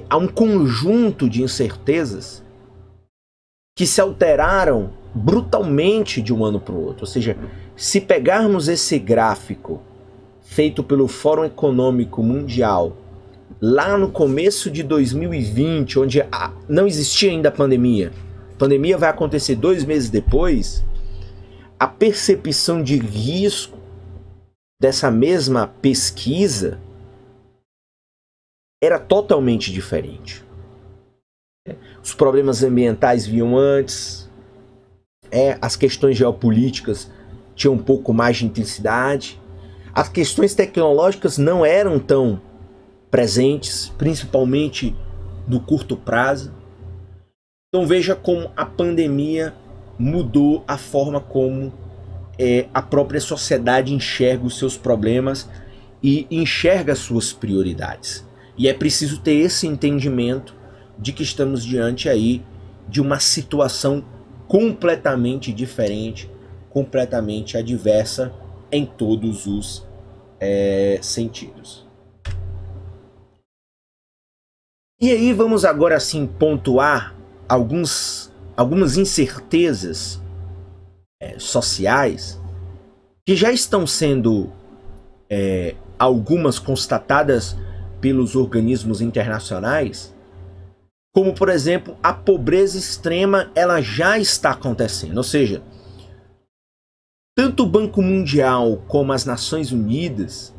há um conjunto de incertezas que se alteraram brutalmente de um ano para o outro. Ou seja, se pegarmos esse gráfico feito pelo Fórum Econômico Mundial lá no começo de 2020, onde não existia ainda a pandemia vai acontecer 2 meses depois, a percepção de risco dessa mesma pesquisa era totalmente diferente. Os problemas ambientais vinham antes, as questões geopolíticas tinham um pouco mais de intensidade, as questões tecnológicas não eram tão presentes, principalmente no curto prazo. Então veja como a pandemia mudou a forma como a própria sociedade enxerga os seus problemas e enxerga as suas prioridades. E é preciso ter esse entendimento de que estamos diante aí de uma situação completamente diferente, completamente adversa em todos os sentidos. E aí vamos agora sim pontuar algumas incertezas sociais que já estão sendo algumas constatadas pelos organismos internacionais, como por exemplo a pobreza extrema, ela já está acontecendo. Ou seja, tanto o Banco Mundial como as Nações Unidas,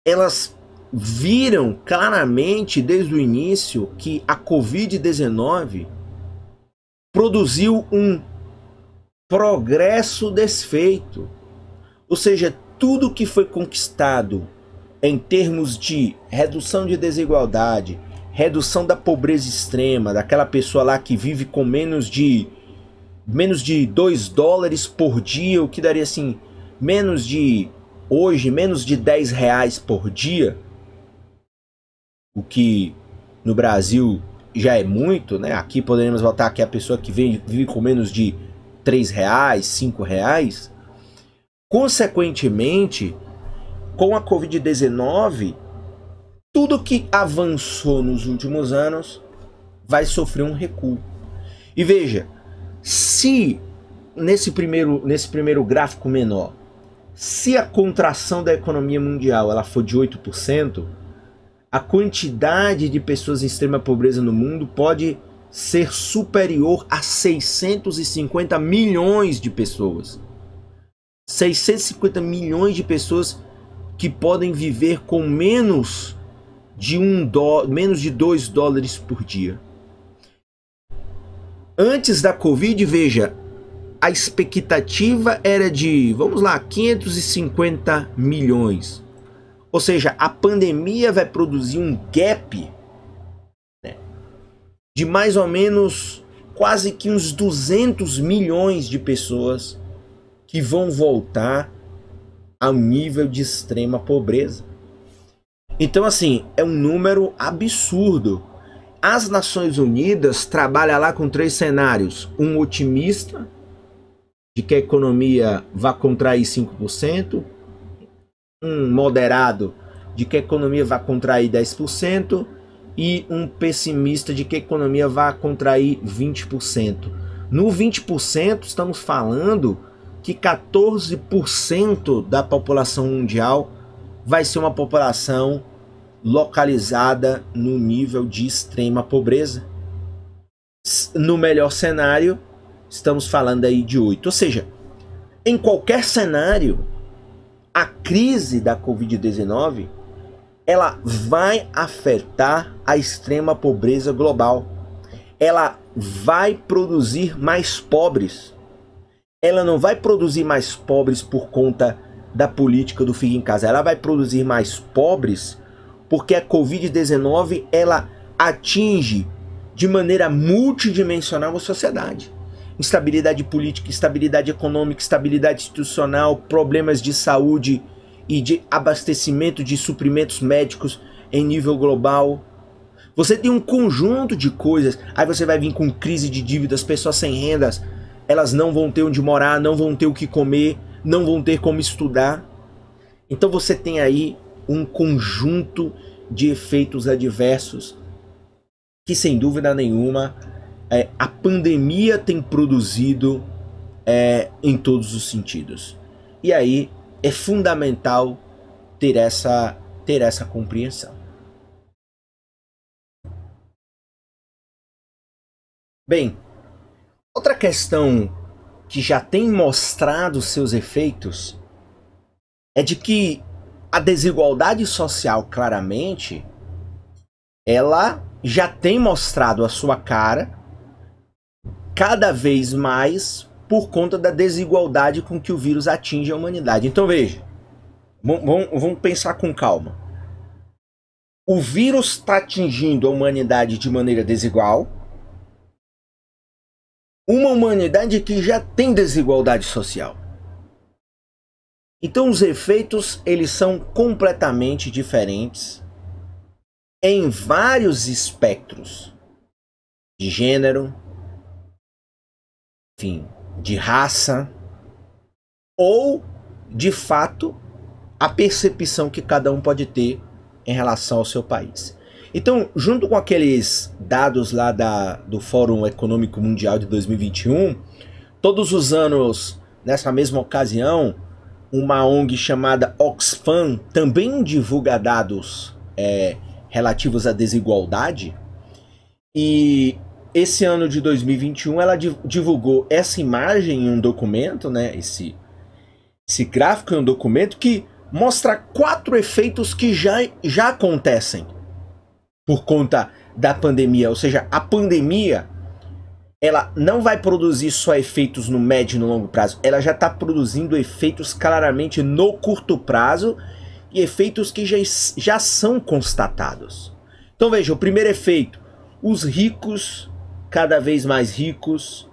elas viram claramente desde o início que a Covid-19 produziu um progresso desfeito. Ou seja, tudo que foi conquistado em termos de redução de desigualdade, redução da pobreza extrema, daquela pessoa lá que vive com menos de $2 por dia, o que daria assim, menos de R$10 por dia, o que no Brasil já é muito, né? Aqui poderíamos botar que a pessoa que vive com menos de R$3, R$5. Consequentemente, com a Covid-19, tudo que avançou nos últimos anos vai sofrer um recuo. E veja, se nesse primeiro gráfico menor, se a contração da economia mundial ela for de 8%, a quantidade de pessoas em extrema pobreza no mundo pode ser superior a 650 milhões de pessoas. 650 milhões de pessoas que podem viver com menos de menos de 2 dólares por dia. Antes da Covid, veja, a expectativa era de, vamos lá, 550 milhões. Ou seja, a pandemia vai produzir um gap, né, de mais ou menos quase que uns 200 milhões de pessoas que vão voltar ao nível de extrema pobreza. Então, assim, é um número absurdo. As Nações Unidas trabalham lá com 3 cenários. Um otimista, de que a economia vai contrair 5%. Um moderado, de que a economia vai contrair 10%. E um pessimista, de que a economia vai contrair 20%. No 20%, estamos falando que 14% da população mundial vai ser uma população localizada no nível de extrema pobreza. No melhor cenário, estamos falando aí de 8%. Ou seja, em qualquer cenário, a crise da Covid-19 ela vai afetar a extrema pobreza global. Ela vai produzir mais pobres. Ela não vai produzir mais pobres por conta da política do fica em casa. Ela vai produzir mais pobres porque a Covid-19 ela atinge de maneira multidimensional a sociedade. Instabilidade política, instabilidade econômica, instabilidade institucional, problemas de saúde e de abastecimento de suprimentos médicos em nível global. Você tem um conjunto de coisas. Aí você vai vir com crise de dívidas, pessoas sem rendas. Elas não vão ter onde morar, não vão ter o que comer, não vão ter como estudar. Então você tem aí um conjunto de efeitos adversos que, sem dúvida nenhuma, a pandemia tem produzido em todos os sentidos. E aí é fundamental ter essa compreensão. Bem, outra questão que já tem mostrado seus efeitos é de que a desigualdade social, claramente, ela já tem mostrado a sua cara cada vez mais por conta da desigualdade com que o vírus atinge a humanidade. Então veja, vamos pensar com calma. O vírus está atingindo a humanidade de maneira desigual. Uma humanidade que já tem desigualdade social. Então os efeitos eles são completamente diferentes em vários espectros de gênero, enfim, de raça ou de fato a percepção que cada um pode ter em relação ao seu país. Então, junto com aqueles dados lá do Fórum Econômico Mundial de 2021, todos os anos, nessa mesma ocasião, uma ONG chamada Oxfam também divulga dados relativos à desigualdade. E esse ano de 2021 ela divulgou essa imagem em um documento, né? Esse gráfico em um documento que mostra 4 efeitos que já acontecem por conta da pandemia. Ou seja, a pandemia ela não vai produzir só efeitos no médio e no longo prazo, ela já está produzindo efeitos claramente no curto prazo e efeitos que já são constatados. Então veja, o primeiro efeito, os ricos, cada vez mais ricos,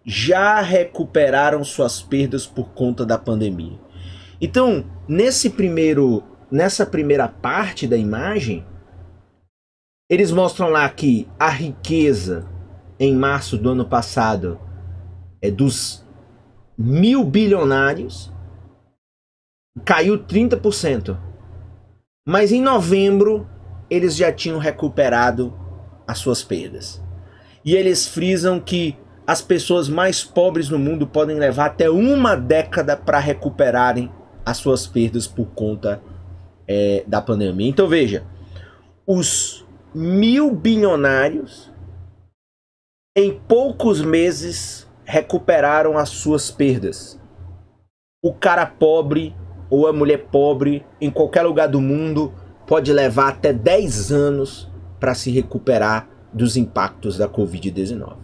já recuperaram suas perdas por conta da pandemia. Então, nessa primeira parte da imagem, eles mostram lá que a riqueza em março do ano passado dos 1.000 bilionários caiu 30%. Mas em novembro eles já tinham recuperado as suas perdas. E eles frisam que as pessoas mais pobres no mundo podem levar até 1 década para recuperarem as suas perdas por conta da pandemia. Então veja, os 1.000 bilionários em poucos meses recuperaram as suas perdas. O cara pobre ou a mulher pobre em qualquer lugar do mundo pode levar até 10 anos para se recuperar dos impactos da Covid-19.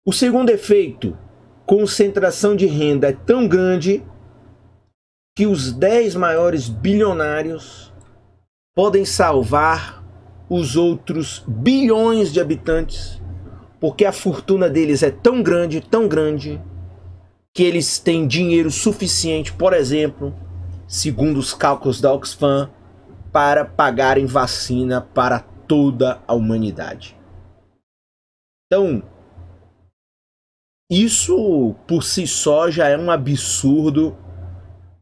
O segundo efeito, concentração de renda é tão grande que os 10 maiores bilionários podem salvar os outros bilhões de habitantes, porque a fortuna deles é tão grande, que eles têm dinheiro suficiente, por exemplo, segundo os cálculos da Oxfam, para pagarem vacina para toda a humanidade. Então, isso por si só já é um absurdo,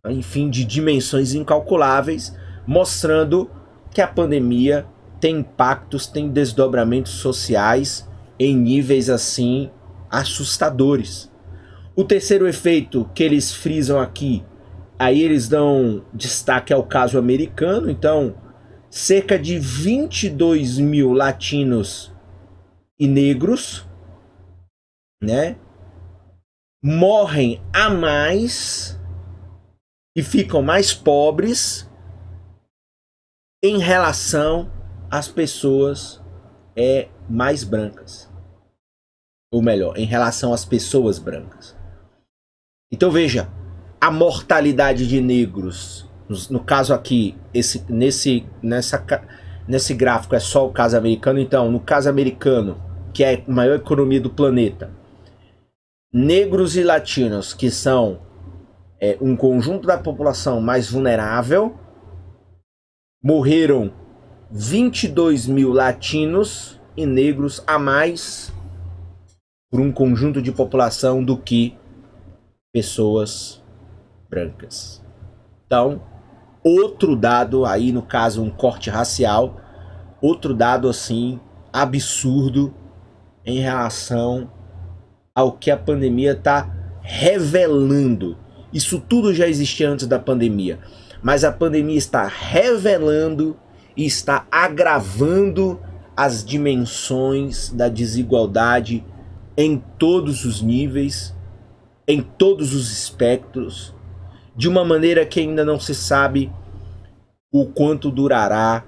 enfim, de dimensões incalculáveis, mostrando que a pandemia tem impactos, tem desdobramentos sociais em níveis assim assustadores. O terceiro efeito que eles frisam aqui, aí eles dão destaque ao caso americano. Então, cerca de 22 mil latinos e negros, né, morrem a mais e ficam mais pobres em relação às pessoas mais brancas. Ou melhor, em relação às pessoas brancas. Então veja, a mortalidade de negros, no caso aqui, nesse gráfico é só o caso americano. Então, no caso americano, que é a maior economia do planeta, negros e latinos, que são um conjunto da população mais vulnerável, morreram 22 mil latinos e negros a mais por um conjunto de população do que pessoas brancas. Então, outro dado aí, no caso um corte racial, outro dado assim absurdo em relação ao que a pandemia está revelando. Isso tudo já existia antes da pandemia, mas a pandemia está revelando e está agravando as dimensões da desigualdade em todos os níveis, em todos os espectros, de uma maneira que ainda não se sabe o quanto durará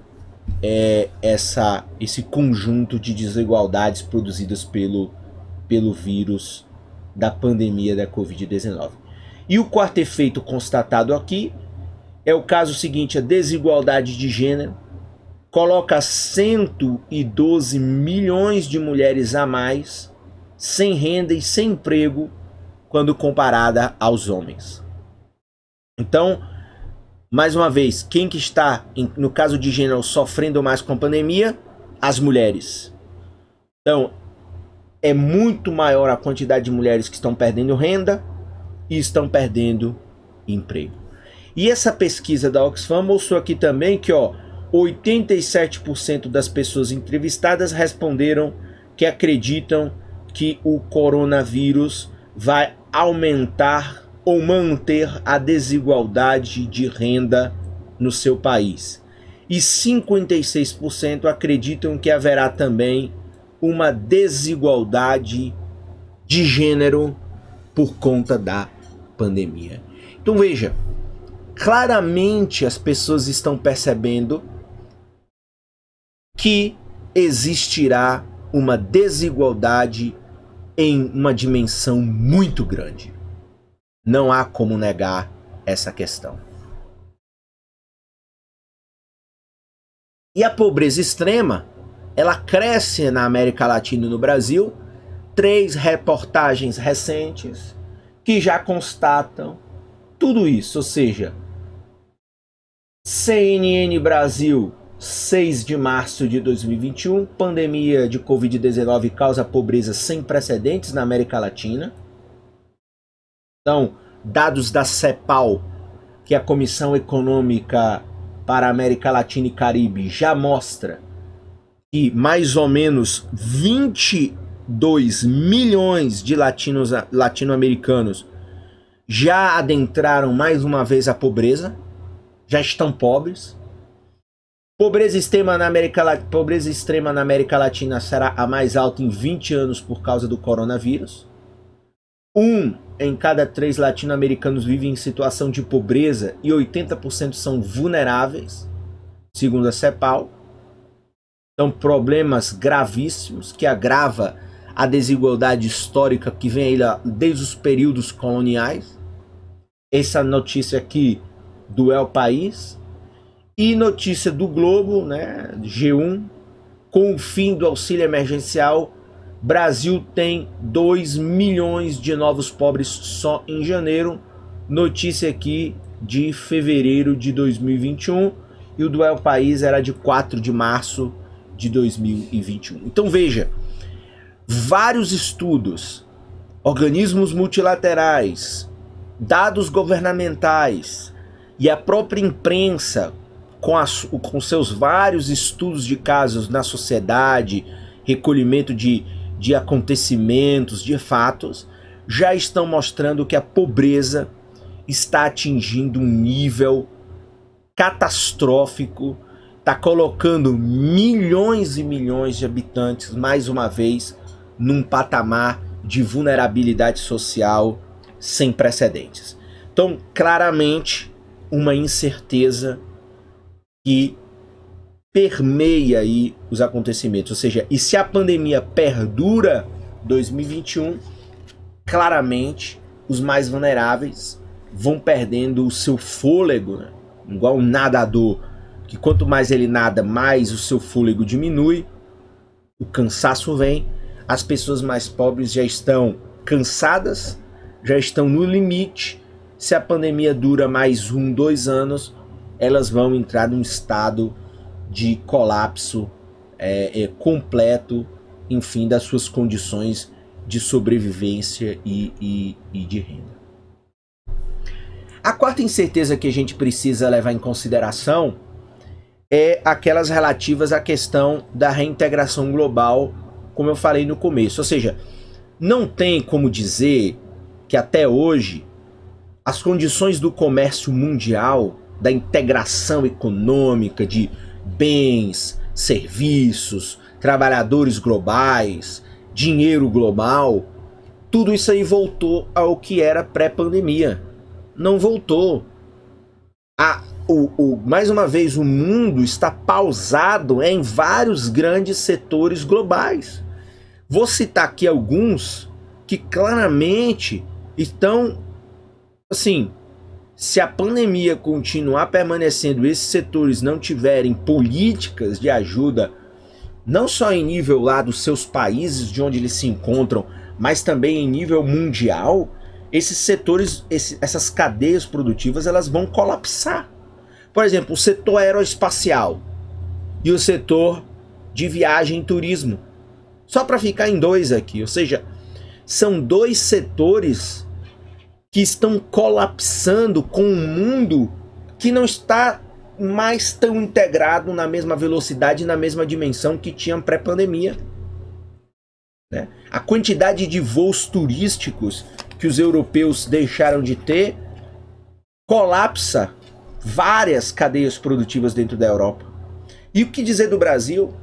esse conjunto de desigualdades produzidas pelo vírus da pandemia da Covid-19. E o quarto efeito constatado aqui é o caso seguinte: a desigualdade de gênero coloca 112 milhões de mulheres a mais sem renda e sem emprego quando comparada aos homens. Então, mais uma vez, quem que está, no caso de gênero, sofrendo mais com a pandemia? As mulheres. Então, é muito maior a quantidade de mulheres que estão perdendo renda e estão perdendo emprego. E essa pesquisa da Oxfam mostrou aqui também que 87% das pessoas entrevistadas responderam que acreditam que o coronavírus vai aumentar ou manter a desigualdade de renda no seu país. E 56% acreditam que haverá também uma desigualdade de gênero por conta da pandemia. Então veja, claramente as pessoas estão percebendo que existirá uma desigualdade em uma dimensão muito grande. Não há como negar essa questão. E a pobreza extrema, ela cresce na América Latina e no Brasil. 3 reportagens recentes que já constatam tudo isso, ou seja, CNN Brasil, 6 de março de 2021, pandemia de Covid-19 causa pobreza sem precedentes na América Latina. Então, dados da CEPAL, que é a Comissão Econômica para a América Latina e Caribe, já mostra que mais ou menos 22 milhões de latino-americanos já adentraram mais uma vez a pobreza, já estão pobres. Pobreza extrema na América Latina será a mais alta em 20 anos por causa do coronavírus. 1 em cada 3 latino-americanos vive em situação de pobreza e 80% são vulneráveis, segundo a CEPAL. Então, problemas gravíssimos que agrava a desigualdade histórica que vem aí desde os períodos coloniais. Essa notícia aqui do El País. E notícia do Globo, né, G1, com o fim do auxílio emergencial, Brasil tem 2 milhões de novos pobres só em janeiro. Notícia aqui de fevereiro de 2021 e o do El País era de 4 de março de 2021. Então veja, vários estudos, organismos multilaterais, dados governamentais e a própria imprensa com seus vários estudos de casos na sociedade, recolhimento de acontecimentos, de fatos, já estão mostrando que a pobreza está atingindo um nível catastrófico, está colocando milhões e milhões de habitantes, mais uma vez, num patamar de vulnerabilidade social sem precedentes. Então, claramente, uma incerteza que permeia aí os acontecimentos. Ou seja, e se a pandemia perdura 2021, claramente os mais vulneráveis vão perdendo o seu fôlego, né? Igual um nadador, que quanto mais ele nada, mais o seu fôlego diminui, o cansaço vem, as pessoas mais pobres já estão cansadas, já estão no limite. Se a pandemia dura mais 1, 2 anos, elas vão entrar num estado de colapso completo, enfim, das suas condições de sobrevivência e de renda. A quarta incerteza que a gente precisa levar em consideração é aquelas relativas à questão da reintegração global, como eu falei no começo. Ou seja, não tem como dizer que até hoje as condições do comércio mundial, da integração econômica de bens, serviços, trabalhadores globais, dinheiro global, tudo isso aí voltou ao que era pré-pandemia. Não voltou. Mais uma vez, o mundo está pausado em vários grandes setores globais. Vou citar aqui alguns que claramente estão, assim, se a pandemia continuar permanecendo, esses setores não tiverem políticas de ajuda, não só em nível lá dos seus países de onde eles se encontram, mas também em nível mundial, esses setores, essas cadeias produtivas, elas vão colapsar. Por exemplo, o setor aeroespacial e o setor de viagem e turismo. Só para ficar em 2 aqui, ou seja, são 2 setores que estão colapsando com um mundo que não está mais tão integrado na mesma velocidade e na mesma dimensão que tinha pré-pandemia. Né? A quantidade de voos turísticos que os europeus deixaram de ter colapsa várias cadeias produtivas dentro da Europa. E o que dizer do Brasil?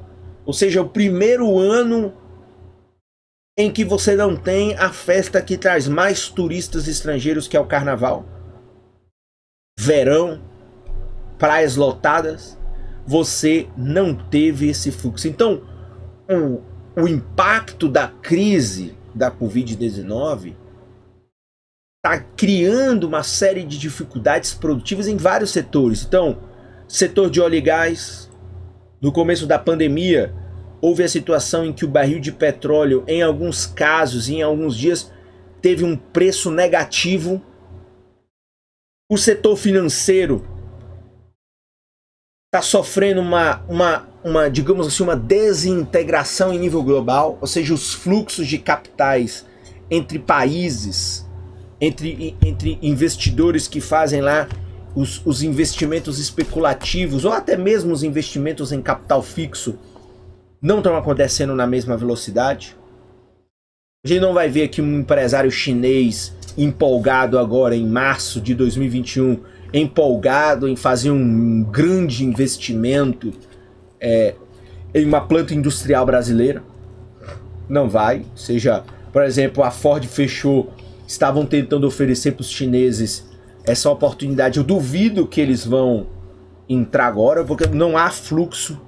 Ou seja, o primeiro ano em que você não tem a festa que traz mais turistas estrangeiros, que é o Carnaval. Verão, praias lotadas, você não teve esse fluxo. Então, o impacto da crise da Covid-19 está criando uma série de dificuldades produtivas em vários setores. Então, setor de óleo e gás, no começo da pandemia, houve a situação em que o barril de petróleo, em alguns casos e em alguns dias, teve um preço negativo. O setor financeiro está sofrendo digamos assim, uma desintegração em nível global, ou seja, os fluxos de capitais entre países, entre investidores que fazem lá os investimentos especulativos, ou até mesmo os investimentos em capital fixo, não estão acontecendo na mesma velocidade. A gente não vai ver aqui um empresário chinês empolgado agora em março de 2021, empolgado em fazer um grande investimento em uma planta industrial brasileira? Não vai. Seja, por exemplo, a Ford fechou, estavam tentando oferecer para os chineses essa oportunidade. Eu duvido que eles vão entrar agora, porque não há fluxo,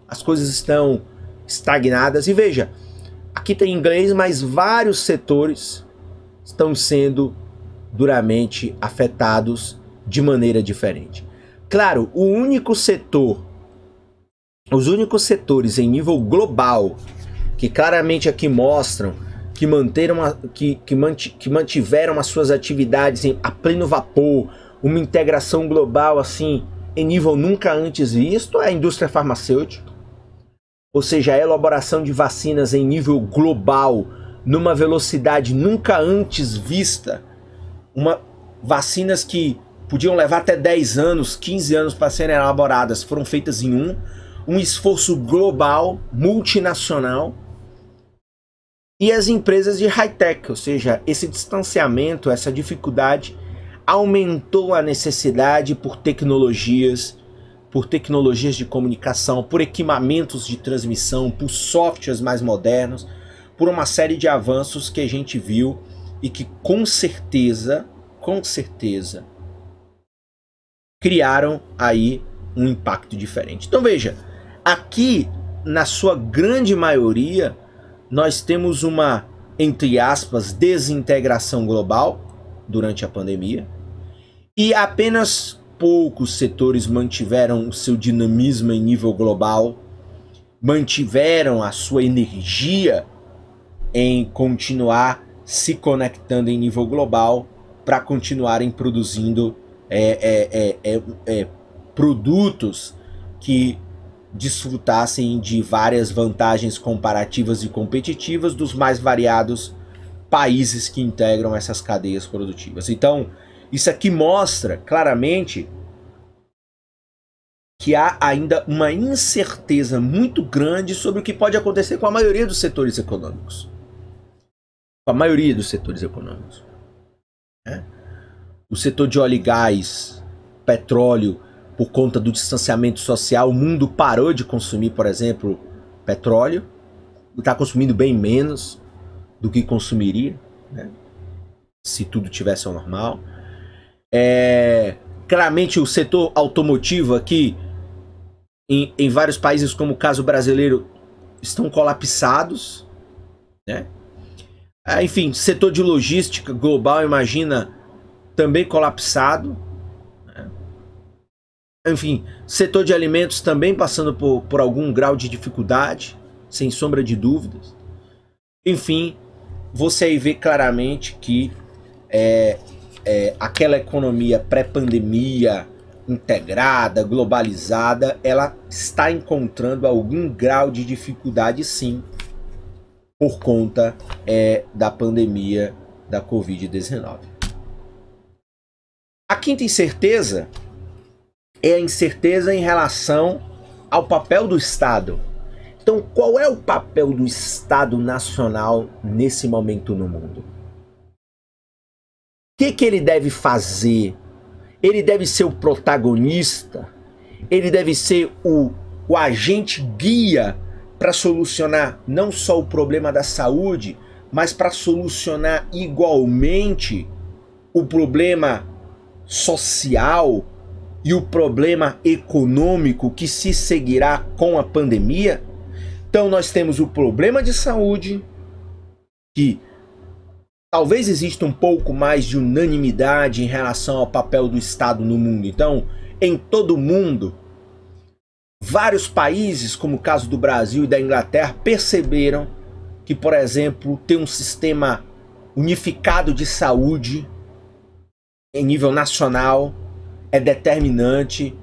as coisas estão estagnadas. E veja, aqui tem inglês, mas vários setores estão sendo duramente afetados de maneira diferente. Claro, os únicos setores em nível global que claramente aqui mostram que mantiveram as suas atividades a pleno vapor, uma integração global assim em nível nunca antes visto, é a indústria farmacêutica. Ou seja, a elaboração de vacinas em nível global, numa velocidade nunca antes vista. Vacinas que podiam levar até 10 anos, 15 anos para serem elaboradas, foram feitas em um esforço global, multinacional. E as empresas de high-tech, ou seja, esse distanciamento, essa dificuldade, aumentou a necessidade por tecnologias de comunicação, por equipamentos de transmissão, por softwares mais modernos, por uma série de avanços que a gente viu e que com certeza, criaram aí um impacto diferente. Então veja, aqui na sua grande maioria nós temos uma, entre aspas, desintegração global durante a pandemia e apenas poucos setores mantiveram o seu dinamismo em nível global, mantiveram a sua energia em continuar se conectando em nível global para continuarem produzindo produtos que desfrutassem de várias vantagens comparativas e competitivas dos mais variados países que integram essas cadeias produtivas. Então, isso aqui mostra claramente que há ainda uma incerteza muito grande sobre o que pode acontecer com a maioria dos setores econômicos. Com a maioria dos setores econômicos. O setor de óleo e gás, petróleo, por conta do distanciamento social, o mundo parou de consumir, por exemplo, petróleo. Está consumindo bem menos do que consumiria, né, se tudo tivesse ao normal. Claramente o setor automotivo aqui, em vários países, como o caso brasileiro, estão colapsados, né? Enfim, setor de logística global, imagina, também colapsado. Enfim, setor de alimentos também passando por algum grau de dificuldade, sem sombra de dúvidas. Enfim, você aí vê claramente que aquela economia pré-pandemia, integrada, globalizada, ela está encontrando algum grau de dificuldade, sim, por conta da pandemia da Covid-19. A quinta incerteza é a incerteza em relação ao papel do Estado. Então, qual é o papel do Estado nacional nesse momento no mundo? O que ele deve fazer? Ele deve ser o protagonista? Ele deve ser o agente guia para solucionar não só o problema da saúde, mas para solucionar igualmente o problema social e o problema econômico que se seguirá com a pandemia? Então nós temos o problema de saúde, que talvez exista um pouco mais de unanimidade em relação ao papel do Estado no mundo. Então, em todo o mundo, vários países, como o caso do Brasil e da Inglaterra, perceberam que, por exemplo, ter um sistema unificado de saúde em nível nacional é determinante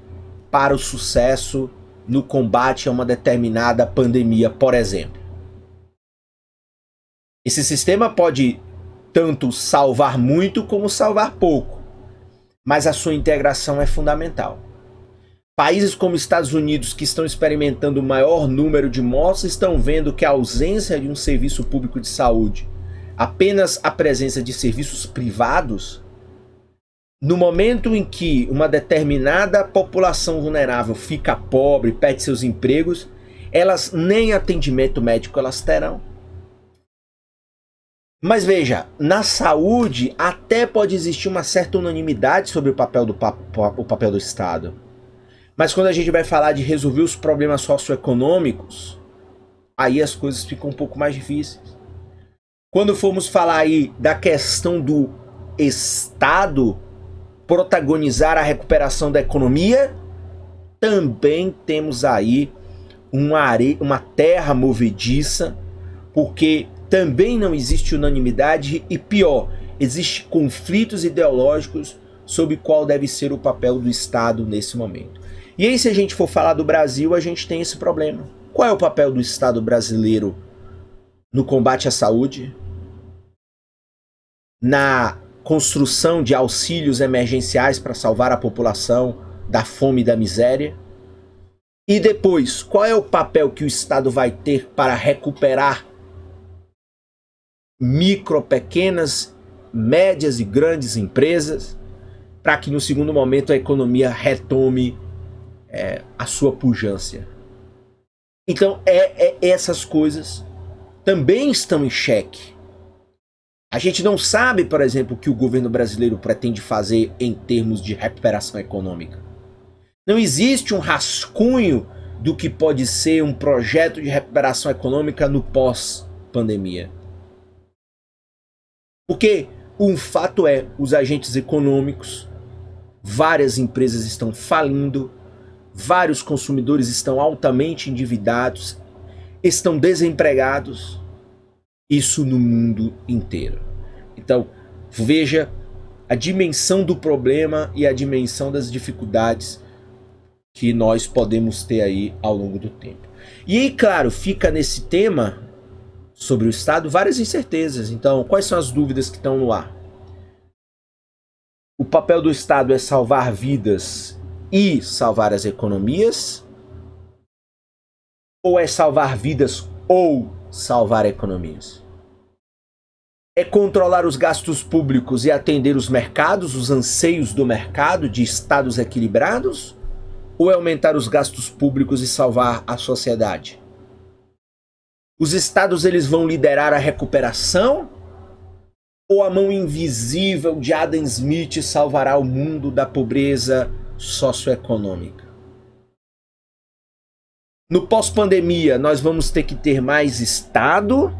para o sucesso no combate a uma determinada pandemia, por exemplo. Esse sistema pode tanto salvar muito como salvar pouco, mas a sua integração é fundamental. Países como Estados Unidos, que estão experimentando o maior número de mortes, estão vendo que a ausência de um serviço público de saúde apenas a presença de serviços privados, no momento em que uma determinada população vulnerável fica pobre, perde seus empregos, elas nem atendimento médico elas terão. Mas veja, na saúde até pode existir uma certa unanimidade sobre o papel do Estado. Mas quando a gente vai falar de resolver os problemas socioeconômicos, aí as coisas ficam um pouco mais difíceis. Quando formos falar aí da questão do Estado protagonizar a recuperação da economia, também temos aí uma terra movediça, porque também não existe unanimidade e pior, existem conflitos ideológicos sobre qual deve ser o papel do Estado nesse momento. E aí, se a gente for falar do Brasil, a gente tem esse problema. Qual é o papel do Estado brasileiro no combate à saúde? Na construção de auxílios emergenciais para salvar a população da fome e da miséria? E depois, qual é o papel que o Estado vai ter para recuperar micro, pequenas, médias e grandes empresas, para que no segundo momento a economia retome a sua pujança? Então, essas coisas também estão em xeque. A gente não sabe, por exemplo, o que o governo brasileiro pretende fazer em termos de recuperação econômica. Não existe um rascunho do que pode ser um projeto de recuperação econômica no pós-pandemia. Porque um fato é, os agentes econômicos, várias empresas estão falindo, vários consumidores estão altamente endividados, estão desempregados, isso no mundo inteiro. Então, veja a dimensão do problema e a dimensão das dificuldades que nós podemos ter aí ao longo do tempo. E aí, claro, fica nesse tema sobre o Estado várias incertezas. Então, quais são as dúvidas que estão no ar? O papel do Estado é salvar vidas e salvar as economias? Ou é salvar vidas ou salvar economias? É controlar os gastos públicos e atender os mercados, os anseios do mercado de estados equilibrados? Ou é aumentar os gastos públicos e salvar a sociedade? Os estados eles vão liderar a recuperação? Ou a mão invisível de Adam Smith salvará o mundo da pobreza socioeconômica? No pós-pandemia, nós vamos ter que ter mais Estado?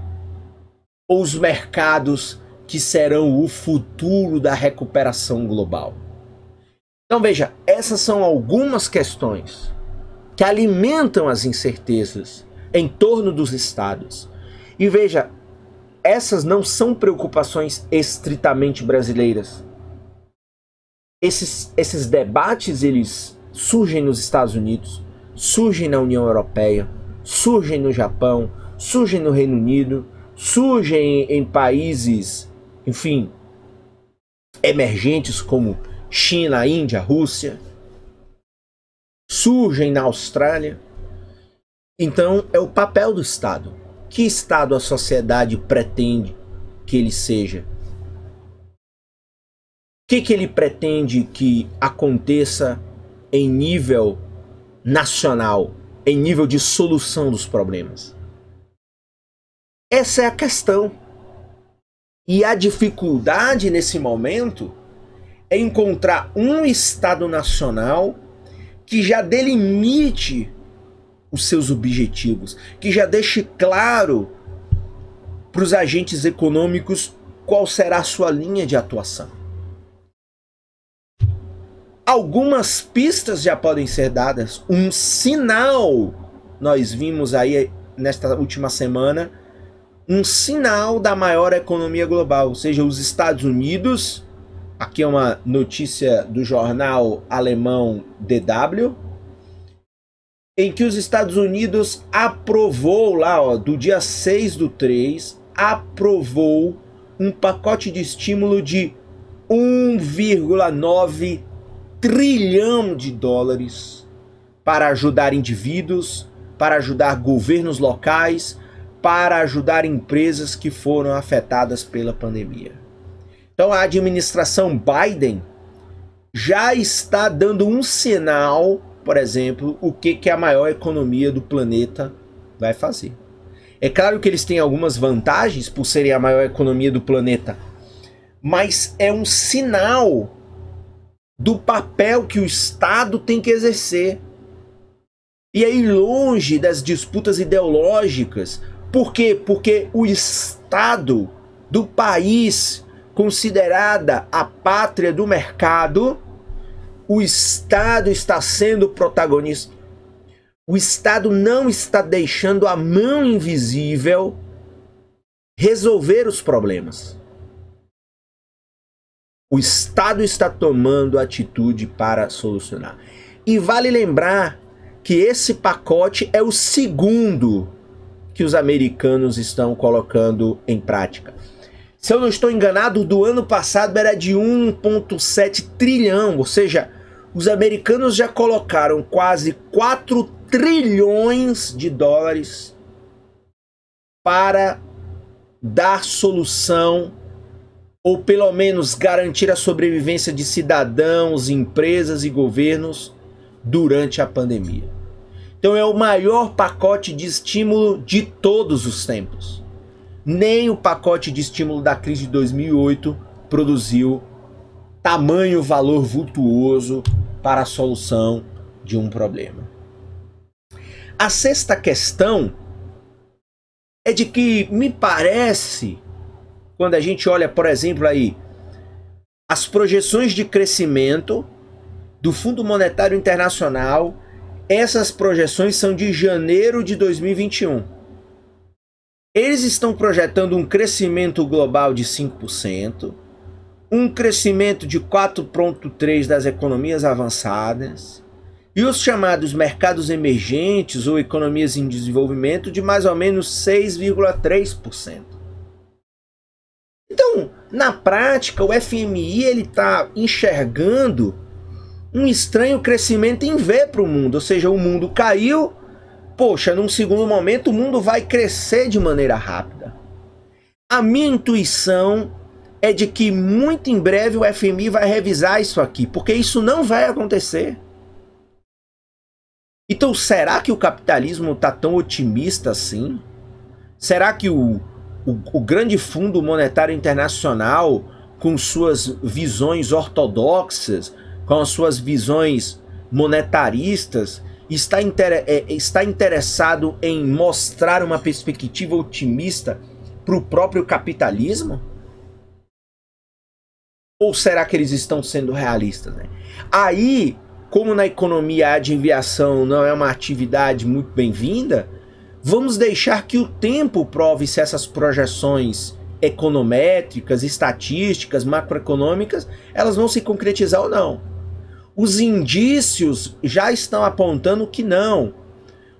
Ou os mercados que serão o futuro da recuperação global? Então veja, essas são algumas questões que alimentam as incertezas em torno dos estados. E veja, essas não são preocupações estritamente brasileiras. Esses debates, eles surgem nos Estados Unidos, surgem na União Europeia, surgem no Japão, surgem no Reino Unido, surgem em países, enfim, emergentes como China, Índia, Rússia, surgem na Austrália. Então é o papel do Estado. Que Estado a sociedade pretende que ele seja? O que ele pretende que aconteça em nível nacional, em nível de solução dos problemas? Essa é a questão. E a dificuldade nesse momento é encontrar um Estado nacional que já delimite os seus objetivos, que já deixe claro para os agentes econômicos qual será a sua linha de atuação. Algumas pistas já podem ser dadas. Um sinal, nós vimos aí nesta última semana, um sinal da maior economia global, ou seja, os Estados Unidos. Aqui é uma notícia do jornal alemão DW, em que os Estados Unidos aprovou lá, ó, do dia 6/3, aprovou um pacote de estímulo de 1,9 trilhão de dólares para ajudar indivíduos, para ajudar governos locais, para ajudar empresas que foram afetadas pela pandemia. Então a administração Biden já está dando um sinal, por exemplo, o que a maior economia do planeta vai fazer. É claro que eles têm algumas vantagens por serem a maior economia do planeta, mas é um sinal do papel que o Estado tem que exercer. E aí, longe das disputas ideológicas. Por quê? Porque o Estado do país, considerada a pátria do mercado, o Estado está sendo protagonista. O Estado não está deixando a mão invisível resolver os problemas. O Estado está tomando atitude para solucionar. E vale lembrar que esse pacote é o segundo que os americanos estão colocando em prática. Se eu não estou enganado, do ano passado era de 1,7 trilhão, ou seja, os americanos já colocaram quase 4 trilhões de dólares para dar solução ou pelo menos garantir a sobrevivência de cidadãos, empresas e governos durante a pandemia. Então é o maior pacote de estímulo de todos os tempos. Nem o pacote de estímulo da crise de 2008 produziu tamanho valor vultuoso para a solução de um problema. A sexta questão é de que me parece, quando a gente olha, por exemplo, aí, as projeções de crescimento do Fundo Monetário Internacional, essas projeções são de janeiro de 2021. Eles estão projetando um crescimento global de 5%, um crescimento de 4,3% das economias avançadas e os chamados mercados emergentes ou economias em desenvolvimento de mais ou menos 6,3%. Então, na prática, o FMI está enxergando um estranho crescimento em V para o mundo, ou seja, o mundo caiu, poxa, num segundo momento o mundo vai crescer de maneira rápida. A minha intuição é de que muito em breve o FMI vai revisar isso aqui, porque isso não vai acontecer. Então, será que o capitalismo está tão otimista assim? Será que o grande Fundo Monetário Internacional, com suas visões ortodoxas, com as suas visões monetaristas, está interessado em mostrar uma perspectiva otimista para o próprio capitalismo? Ou será que eles estão sendo realistas, né? Aí, como na economia a adivinhação não é uma atividade muito bem-vinda, vamos deixar que o tempo prove se essas projeções econométricas, estatísticas, macroeconômicas, elas vão se concretizar ou não. Os indícios já estão apontando que não,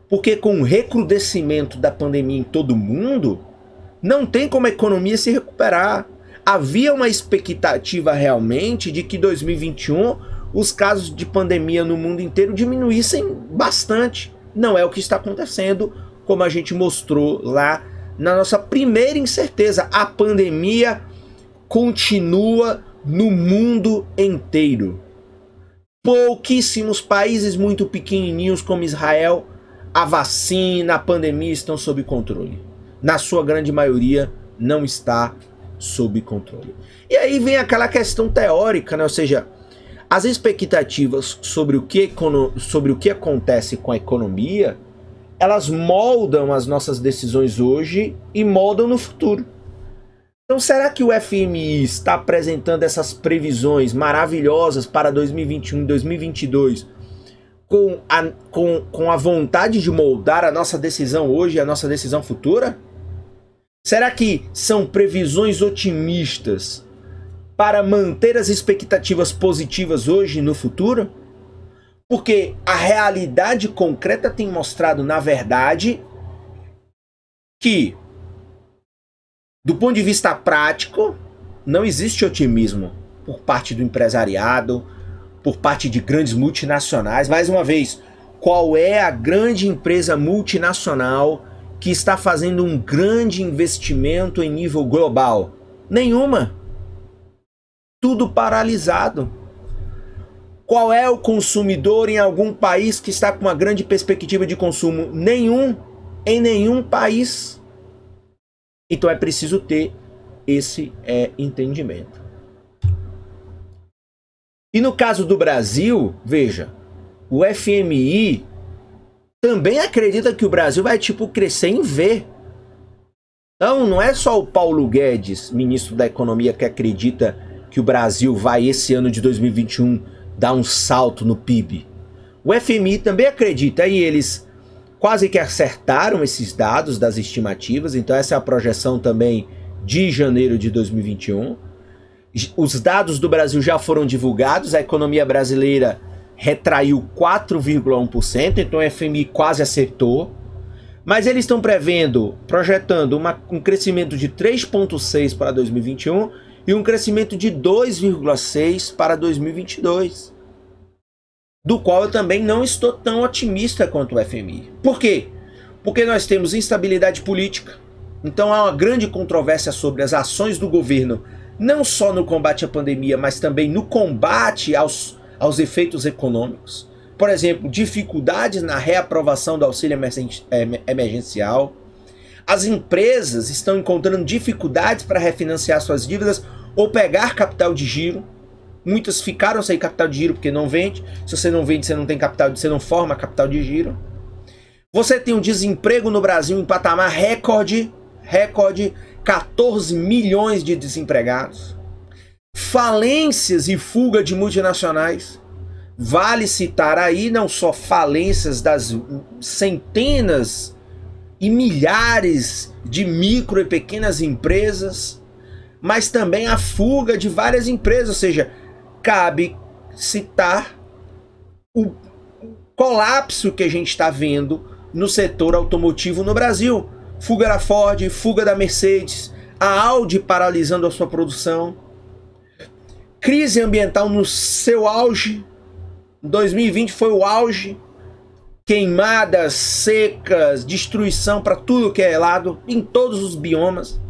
porque com o recrudescimento da pandemia em todo o mundo, não tem como a economia se recuperar. Havia uma expectativa realmente de que em 2021 os casos de pandemia no mundo inteiro diminuíssem bastante. Não é o que está acontecendo, como a gente mostrou lá na nossa primeira incerteza. A pandemia continua no mundo inteiro. Pouquíssimos países muito pequenininhos como Israel, a vacina, a pandemia estão sob controle. Na sua grande maioria não está sob controle. E aí vem aquela questão teórica, né? Ou seja, as expectativas sobre o que acontece com a economia, elas moldam as nossas decisões hoje e moldam no futuro. Então, será que o FMI está apresentando essas previsões maravilhosas para 2021 e 2022 com a vontade de moldar a nossa decisão hoje e a nossa decisão futura? Será que são previsões otimistas para manter as expectativas positivas hoje e no futuro? Porque a realidade concreta tem mostrado, na verdade, que, do ponto de vista prático, não existe otimismo por parte do empresariado, por parte de grandes multinacionais. Mais uma vez, qual é a grande empresa multinacional que está fazendo um grande investimento em nível global? Nenhuma. Tudo paralisado. Qual é o consumidor em algum país que está com uma grande perspectiva de consumo? Nenhum. Em nenhum país. Então é preciso ter esse entendimento. E no caso do Brasil, veja, o FMI também acredita que o Brasil vai crescer em V. Então não é só o Paulo Guedes, ministro da Economia, que acredita que o Brasil vai esse ano de 2021 dar um salto no PIB. O FMI também acredita e eles quase que acertaram esses dados das estimativas, então essa é a projeção também de janeiro de 2021. Os dados do Brasil já foram divulgados, a economia brasileira retraiu 4,1%, então o FMI quase acertou. Mas eles estão projetando um crescimento de 3,6% para 2021 e um crescimento de 2,6% para 2022. Do qual eu também não estou tão otimista quanto o FMI. Por quê? Porque nós temos instabilidade política. Então há uma grande controvérsia sobre as ações do governo, não só no combate à pandemia, mas também no combate aos efeitos econômicos. Por exemplo, dificuldades na reaprovação do auxílio emergencial. As empresas estão encontrando dificuldades para refinanciar suas dívidas ou pegar capital de giro. Muitas ficaram sem capital de giro porque não vende. Se você não vende, você não tem capital, você não forma capital de giro. Você tem um desemprego no Brasil em patamar recorde, 14 milhões de desempregados. Falências e fuga de multinacionais. Vale citar aí não só falências das centenas e milhares de micro e pequenas empresas, mas também a fuga de várias empresas, ou seja, cabe citar o colapso que a gente está vendo no setor automotivo no Brasil. Fuga da Ford, fuga da Mercedes, a Audi paralisando a sua produção, crise ambiental no seu auge. 2020 foi o auge, queimadas, secas, destruição para tudo que é lado, em todos os biomas.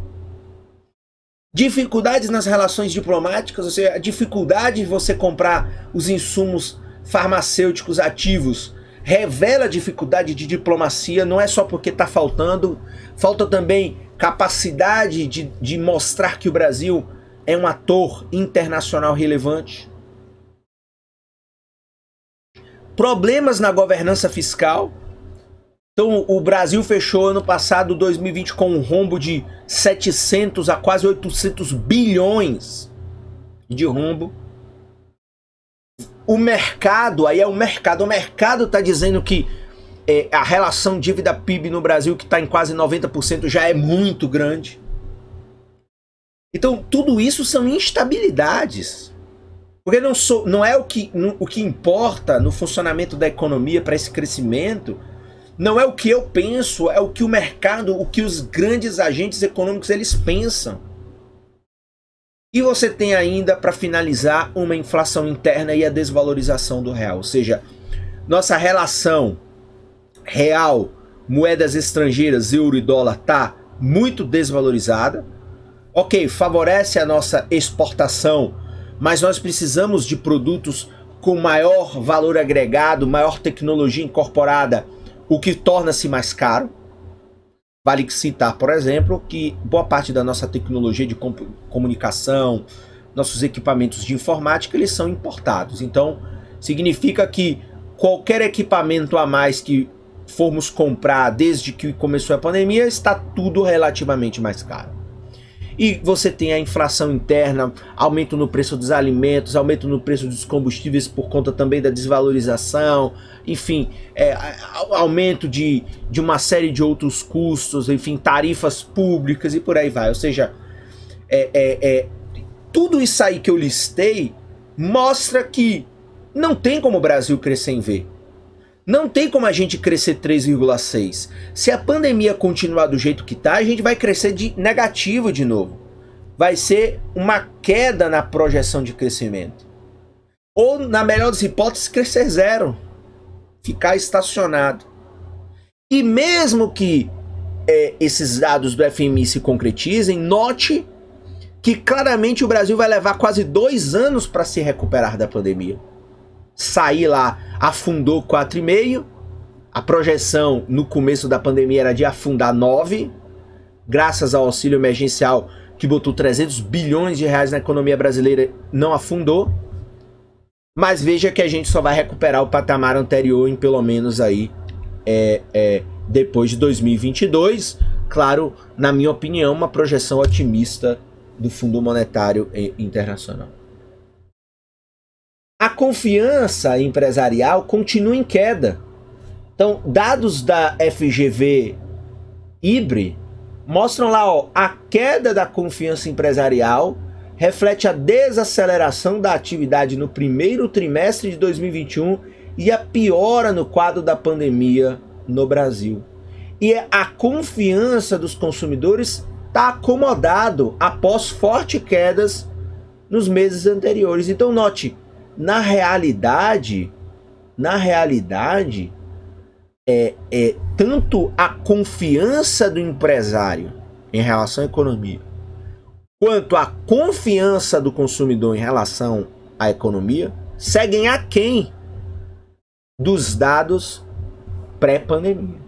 Dificuldades nas relações diplomáticas, ou seja, a dificuldade de você comprar os insumos farmacêuticos ativos revela a dificuldade de diplomacia, não é só porque está faltando, falta também capacidade de mostrar que o Brasil é um ator internacional relevante. Problemas na governança fiscal. Então o Brasil fechou ano passado, 2020, com um rombo de 700 a quase 800 bilhões de rombo. O mercado, aí é o mercado está dizendo que a relação dívida-PIB no Brasil, que está em quase 90%, já é muito grande. Então tudo isso são instabilidades. Porque não é o que importa no funcionamento da economia para esse crescimento, não é o que eu penso, é o que o mercado, o que os grandes agentes econômicos eles pensam. E você tem ainda, para finalizar, uma inflação interna e a desvalorização do real. Ou seja, nossa relação real, moedas estrangeiras, euro e dólar, está muito desvalorizada. Ok, favorece a nossa exportação, mas nós precisamos de produtos com maior valor agregado, maior tecnologia incorporada, o que torna-se mais caro. Vale citar, por exemplo, que boa parte da nossa tecnologia de comunicação, nossos equipamentos de informática, eles são importados. Então, significa que qualquer equipamento a mais que formos comprar desde que começou a pandemia, está tudo relativamente mais caro. E você tem a inflação interna, aumento no preço dos alimentos, aumento no preço dos combustíveis por conta também da desvalorização, enfim, aumento de uma série de outros custos, enfim, tarifas públicas e por aí vai. Ou seja, tudo isso aí que eu listei mostra que não tem como o Brasil crescer em V. Não tem como a gente crescer 3,6. Se a pandemia continuar do jeito que está, a gente vai crescer de negativo de novo. Vai ser uma queda na projeção de crescimento. Ou, na melhor das hipóteses, crescer zero. Ficar estacionado. E mesmo que esses dados do FMI se concretizem, note que claramente o Brasil vai levar quase 2 anos para se recuperar da pandemia. Sair lá, afundou 4,5%, a projeção no começo da pandemia era de afundar 9%, graças ao auxílio emergencial que botou 300 bilhões de reais na economia brasileira, não afundou. Mas veja que a gente só vai recuperar o patamar anterior em pelo menos aí depois de 2022. Claro, na minha opinião, uma projeção otimista do Fundo Monetário Internacional. A confiança empresarial continua em queda. Então, dados da FGV-IBRE mostram lá, ó, a queda da confiança empresarial reflete a desaceleração da atividade no primeiro trimestre de 2021 e a piora no quadro da pandemia no Brasil. E a confiança dos consumidores está acomodado após fortes quedas nos meses anteriores. Então note, na realidade, tanto a confiança do empresário em relação à economia, quanto a confiança do consumidor em relação à economia, seguem aquém dos dados pré-pandemia.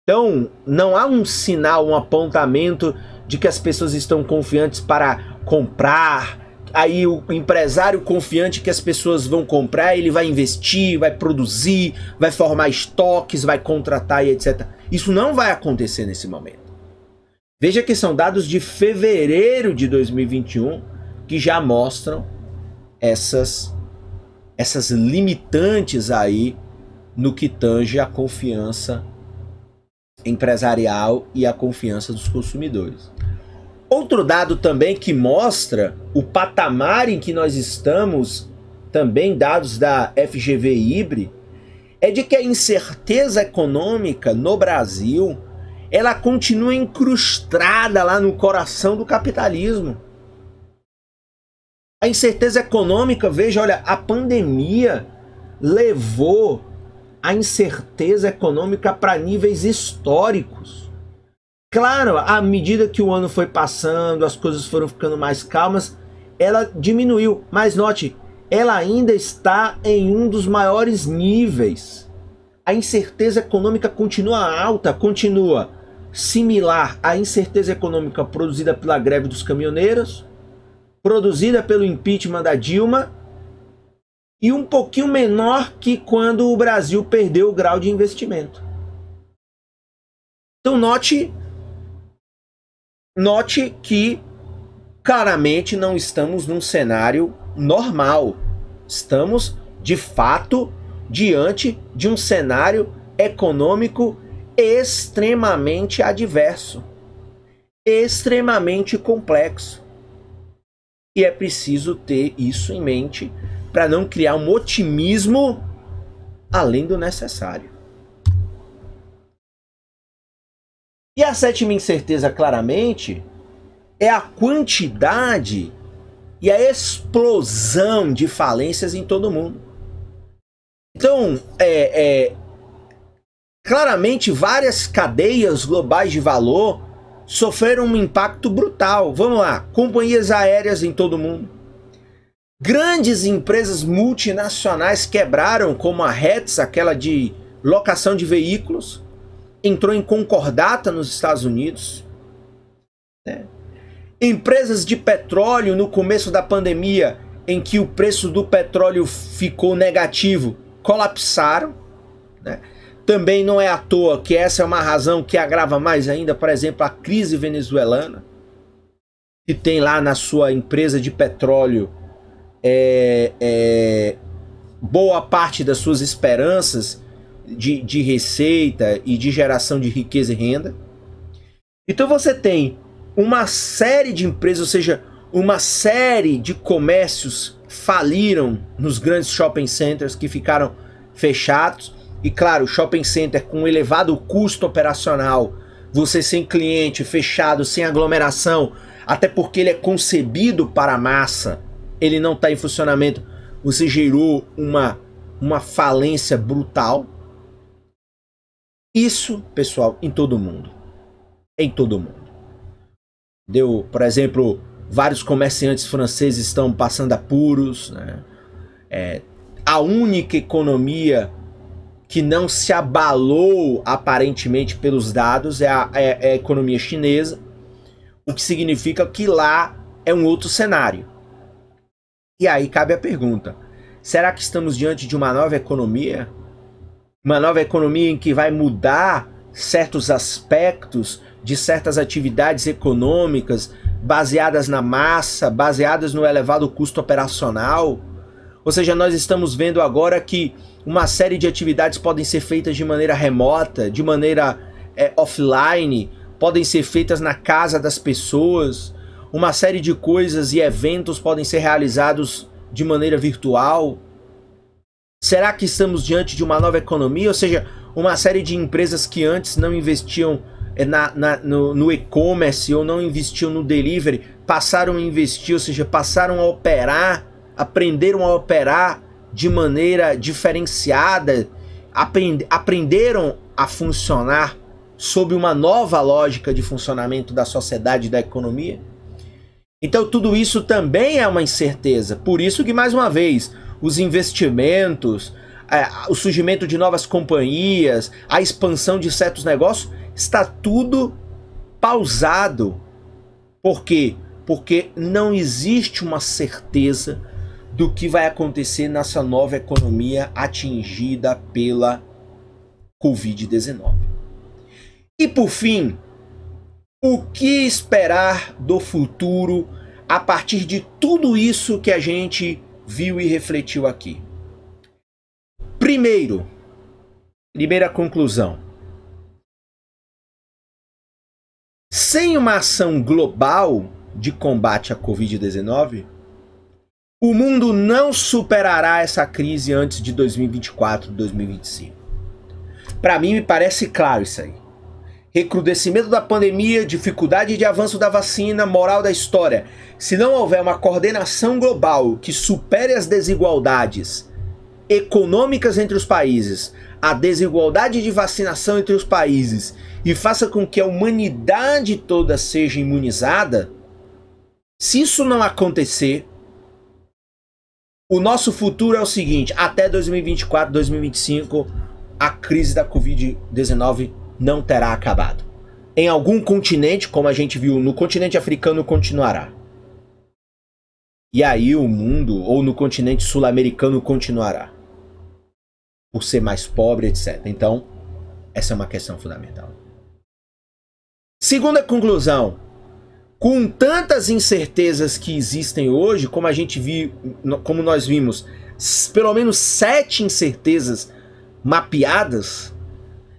Então, não há um sinal, um apontamento de que as pessoas estão confiantes para comprar. Aí o empresário confiante que as pessoas vão comprar, ele vai investir, vai produzir, vai formar estoques, vai contratar e etc. Isso não vai acontecer nesse momento. Veja que são dados de fevereiro de 2021 que já mostram essas limitantes aí no que tange a confiança empresarial e a confiança dos consumidores. Outro dado também que mostra o patamar em que nós estamos, também dados da FGV-IBRE, é de que a incerteza econômica no Brasil, ela continua incrustada lá no coração do capitalismo. A incerteza econômica, veja, olha, a pandemia levou a incerteza econômica para níveis históricos. Claro, à medida que o ano foi passando, as coisas foram ficando mais calmas, ela diminuiu. Mas note, ela ainda está em um dos maiores níveis. A incerteza econômica continua alta, continua similar à incerteza econômica produzida pela greve dos caminhoneiros, produzida pelo impeachment da Dilma, e um pouquinho menor que quando o Brasil perdeu o grau de investimento. Então note que claramente não estamos num cenário normal. Estamos, de fato, diante de um cenário econômico extremamente adverso, extremamente complexo. E é preciso ter isso em mente para não criar um otimismo além do necessário. E a sétima incerteza, claramente, é a quantidade e a explosão de falências em todo o mundo. Então, claramente, várias cadeias globais de valor sofreram um impacto brutal. Vamos lá, companhias aéreas em todo o mundo. Grandes empresas multinacionais quebraram, como a Hertz, aquela de locação de veículos, entrou em concordata nos Estados Unidos. Empresas de petróleo no começo da pandemia, em que o preço do petróleo ficou negativo, colapsaram. Também não é à toa que essa é uma razão que agrava mais ainda, por exemplo, a crise venezuelana, que tem lá na sua empresa de petróleo boa parte das suas esperanças de receita e de geração de riqueza e renda. Então você tem uma série de empresas, ou seja, uma série de comércios faliram nos grandes shopping centers que ficaram fechados. E claro, shopping center com elevado custo operacional, você sem cliente, fechado, sem aglomeração, até porque ele é concebido para a massa, ele não está em funcionamento, você gerou uma falência brutal. Isso, pessoal, em todo mundo. Em todo mundo. Por exemplo, vários comerciantes franceses estão passando apuros, né? A única economia que não se abalou aparentemente pelos dados é a economia chinesa, o que significa que lá é um outro cenário. E aí cabe a pergunta: será que estamos diante de uma nova economia? Uma nova economia em que vai mudar certos aspectos de certas atividades econômicas baseadas na massa, baseadas no elevado custo operacional? Ou seja, nós estamos vendo agora que uma série de atividades podem ser feitas de maneira remota, de maneira offline, podem ser feitas na casa das pessoas, uma série de coisas e eventos podem ser realizados de maneira virtual. Será que estamos diante de uma nova economia? Ou seja, uma série de empresas que antes não investiam no e-commerce ou não investiam no delivery, passaram a investir, ou seja, passaram a operar, aprenderam a operar de maneira diferenciada, aprenderam a funcionar sob uma nova lógica de funcionamento da sociedade e da economia. Então tudo isso também é uma incerteza. Por isso que, mais uma vez, os investimentos, o surgimento de novas companhias, a expansão de certos negócios, está tudo pausado. Por quê? Porque não existe uma certeza do que vai acontecer nessa nova economia atingida pela Covid-19. E por fim, o que esperar do futuro a partir de tudo isso que a gente viu e refletiu aqui? Primeira conclusão. Sem uma ação global de combate à Covid-19, o mundo não superará essa crise antes de 2024, 2025. Para mim, me parece claro isso aí. Recrudescimento da pandemia, dificuldade de avanço da vacina, moral da história. Se não houver uma coordenação global que supere as desigualdades econômicas entre os países, a desigualdade de vacinação entre os países e faça com que a humanidade toda seja imunizada, se isso não acontecer, o nosso futuro é o seguinte: até 2024, 2025, a crise da Covid-19 não terá acabado. Em algum continente, como a gente viu no continente africano, continuará. E aí o mundo, ou no continente sul-americano, continuará. Por ser mais pobre, etc. Então, essa é uma questão fundamental. Segunda conclusão. Com tantas incertezas que existem hoje, como a gente viu, como nós vimos, pelo menos 7 incertezas mapeadas,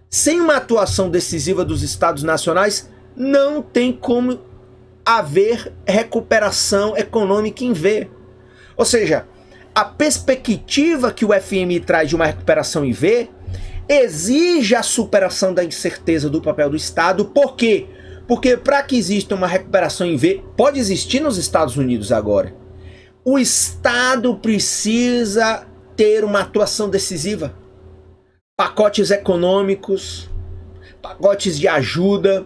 sem uma atuação decisiva dos Estados nacionais, não tem como haver recuperação econômica em V. Ou seja, a perspectiva que o FMI traz de uma recuperação em V exige a superação da incerteza do papel do Estado. Por quê? Porque para que exista uma recuperação em V, pode existir nos Estados Unidos agora, o Estado precisa ter uma atuação decisiva. Pacotes econômicos, pacotes de ajuda,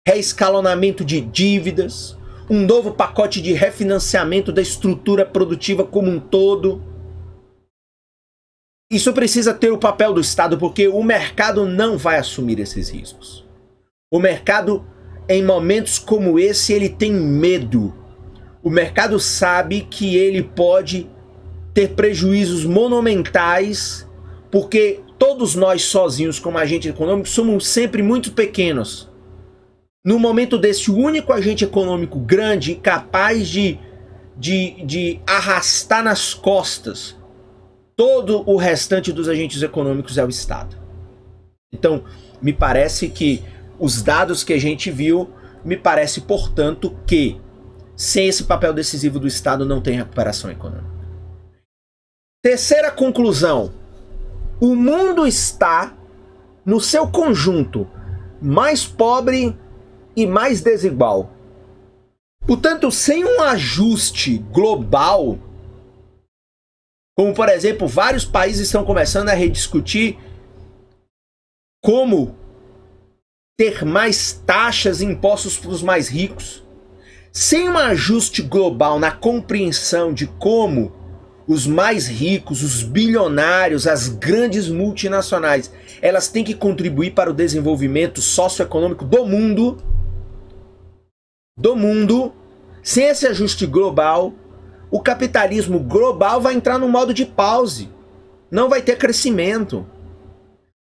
reescalonamento de dívidas, um novo pacote de refinanciamento da estrutura produtiva como um todo. Isso precisa ter o papel do Estado, porque o mercado não vai assumir esses riscos. O mercado, em momentos como esse, ele tem medo. O mercado sabe que ele pode ter prejuízos monumentais, porque todos nós sozinhos, como agente econômico, somos sempre muito pequenos. No momento desse, o único agente econômico grande e capaz de arrastar nas costas todo o restante dos agentes econômicos é o Estado. Então, me parece que os dados que a gente viu, me parece, portanto, que sem esse papel decisivo do Estado não tem recuperação econômica. Terceira conclusão. O mundo está, no seu conjunto, mais pobre e mais desigual. Portanto, sem um ajuste global, como por exemplo, vários países estão começando a rediscutir como ter mais taxas e impostos para os mais ricos, sem um ajuste global na compreensão de como os mais ricos, os bilionários, as grandes multinacionais, elas têm que contribuir para o desenvolvimento socioeconômico do mundo, sem esse ajuste global, o capitalismo global vai entrar no modo de pause. Não vai ter crescimento.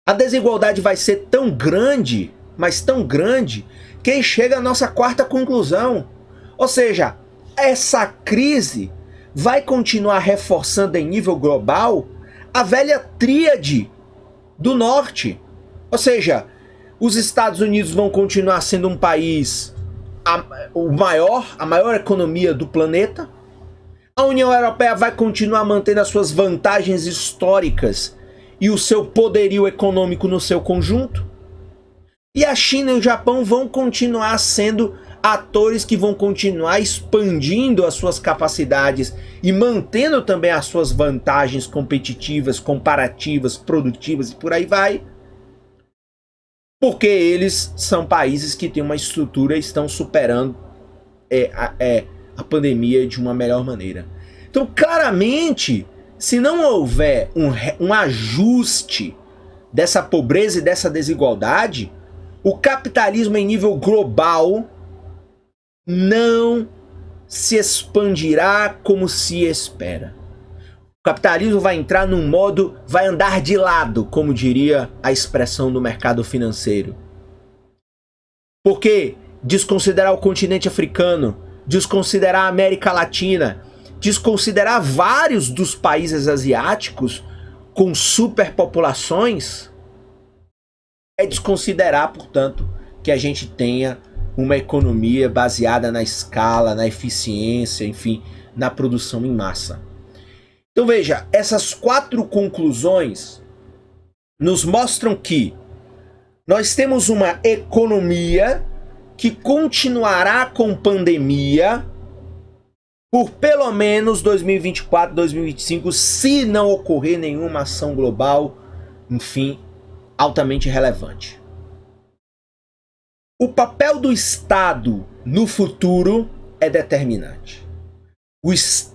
A desigualdade vai ser tão grande, mas tão grande, que chega à nossa quarta conclusão. Ou seja, essa crise vai continuar reforçando em nível global a velha tríade do norte. Ou seja, os Estados Unidos vão continuar sendo um país a maior economia do planeta. A União Europeia vai continuar mantendo as suas vantagens históricas e o seu poderio econômico no seu conjunto. E a China e o Japão vão continuar sendo atores que vão continuar expandindo as suas capacidades e mantendo também as suas vantagens competitivas, comparativas, produtivas e por aí vai. Porque eles são países que têm uma estrutura e estão superando a pandemia de uma melhor maneira. Então, claramente, se não houver um ajuste dessa pobreza e dessa desigualdade, o capitalismo em nível global não se expandirá como se espera. O capitalismo vai entrar num modo, vai andar de lado, como diria a expressão do mercado financeiro. Porque desconsiderar o continente africano, desconsiderar a América Latina, desconsiderar vários dos países asiáticos com superpopulações, é desconsiderar, portanto, que a gente tenha uma economia baseada na escala, na eficiência, enfim, na produção em massa. Então veja, essas 4 conclusões nos mostram que nós temos uma economia que continuará com pandemia por pelo menos 2024, 2025, se não ocorrer nenhuma ação global, enfim, altamente relevante. O papel do Estado no futuro é determinante. Os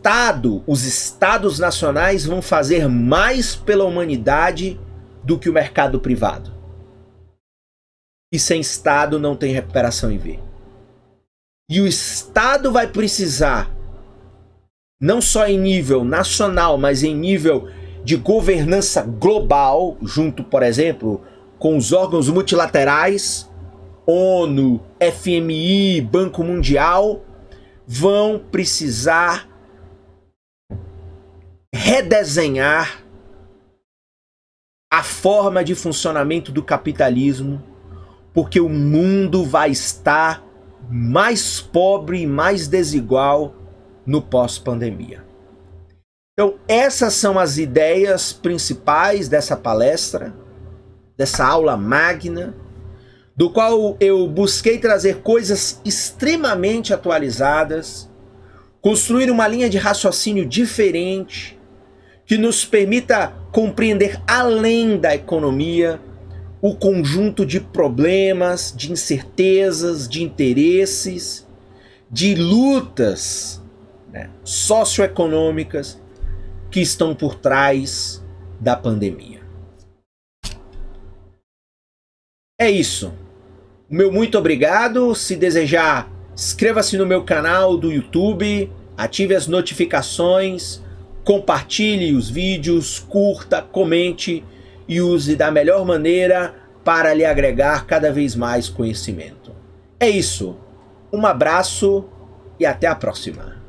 Estados nacionais vão fazer mais pela humanidade do que o mercado privado. E sem Estado não tem recuperação em V. E o Estado vai precisar, não só em nível nacional, mas em nível de governança global, junto, por exemplo, com os órgãos multilaterais, ONU, FMI, Banco Mundial, vão precisar redesenhar a forma de funcionamento do capitalismo, porque o mundo vai estar mais pobre e mais desigual no pós-pandemia. Então, essas são as ideias principais dessa palestra, dessa aula magna, do qual eu busquei trazer coisas extremamente atualizadas, construir uma linha de raciocínio diferente, que nos permita compreender além da economia o conjunto de problemas, de incertezas, de interesses, de lutas, né, socioeconômicas que estão por trás da pandemia. É isso. Meu muito obrigado. Se desejar, inscreva-se no meu canal do YouTube, ative as notificações, compartilhe os vídeos, curta, comente e use da melhor maneira para lhe agregar cada vez mais conhecimento. É isso. Um abraço e até a próxima.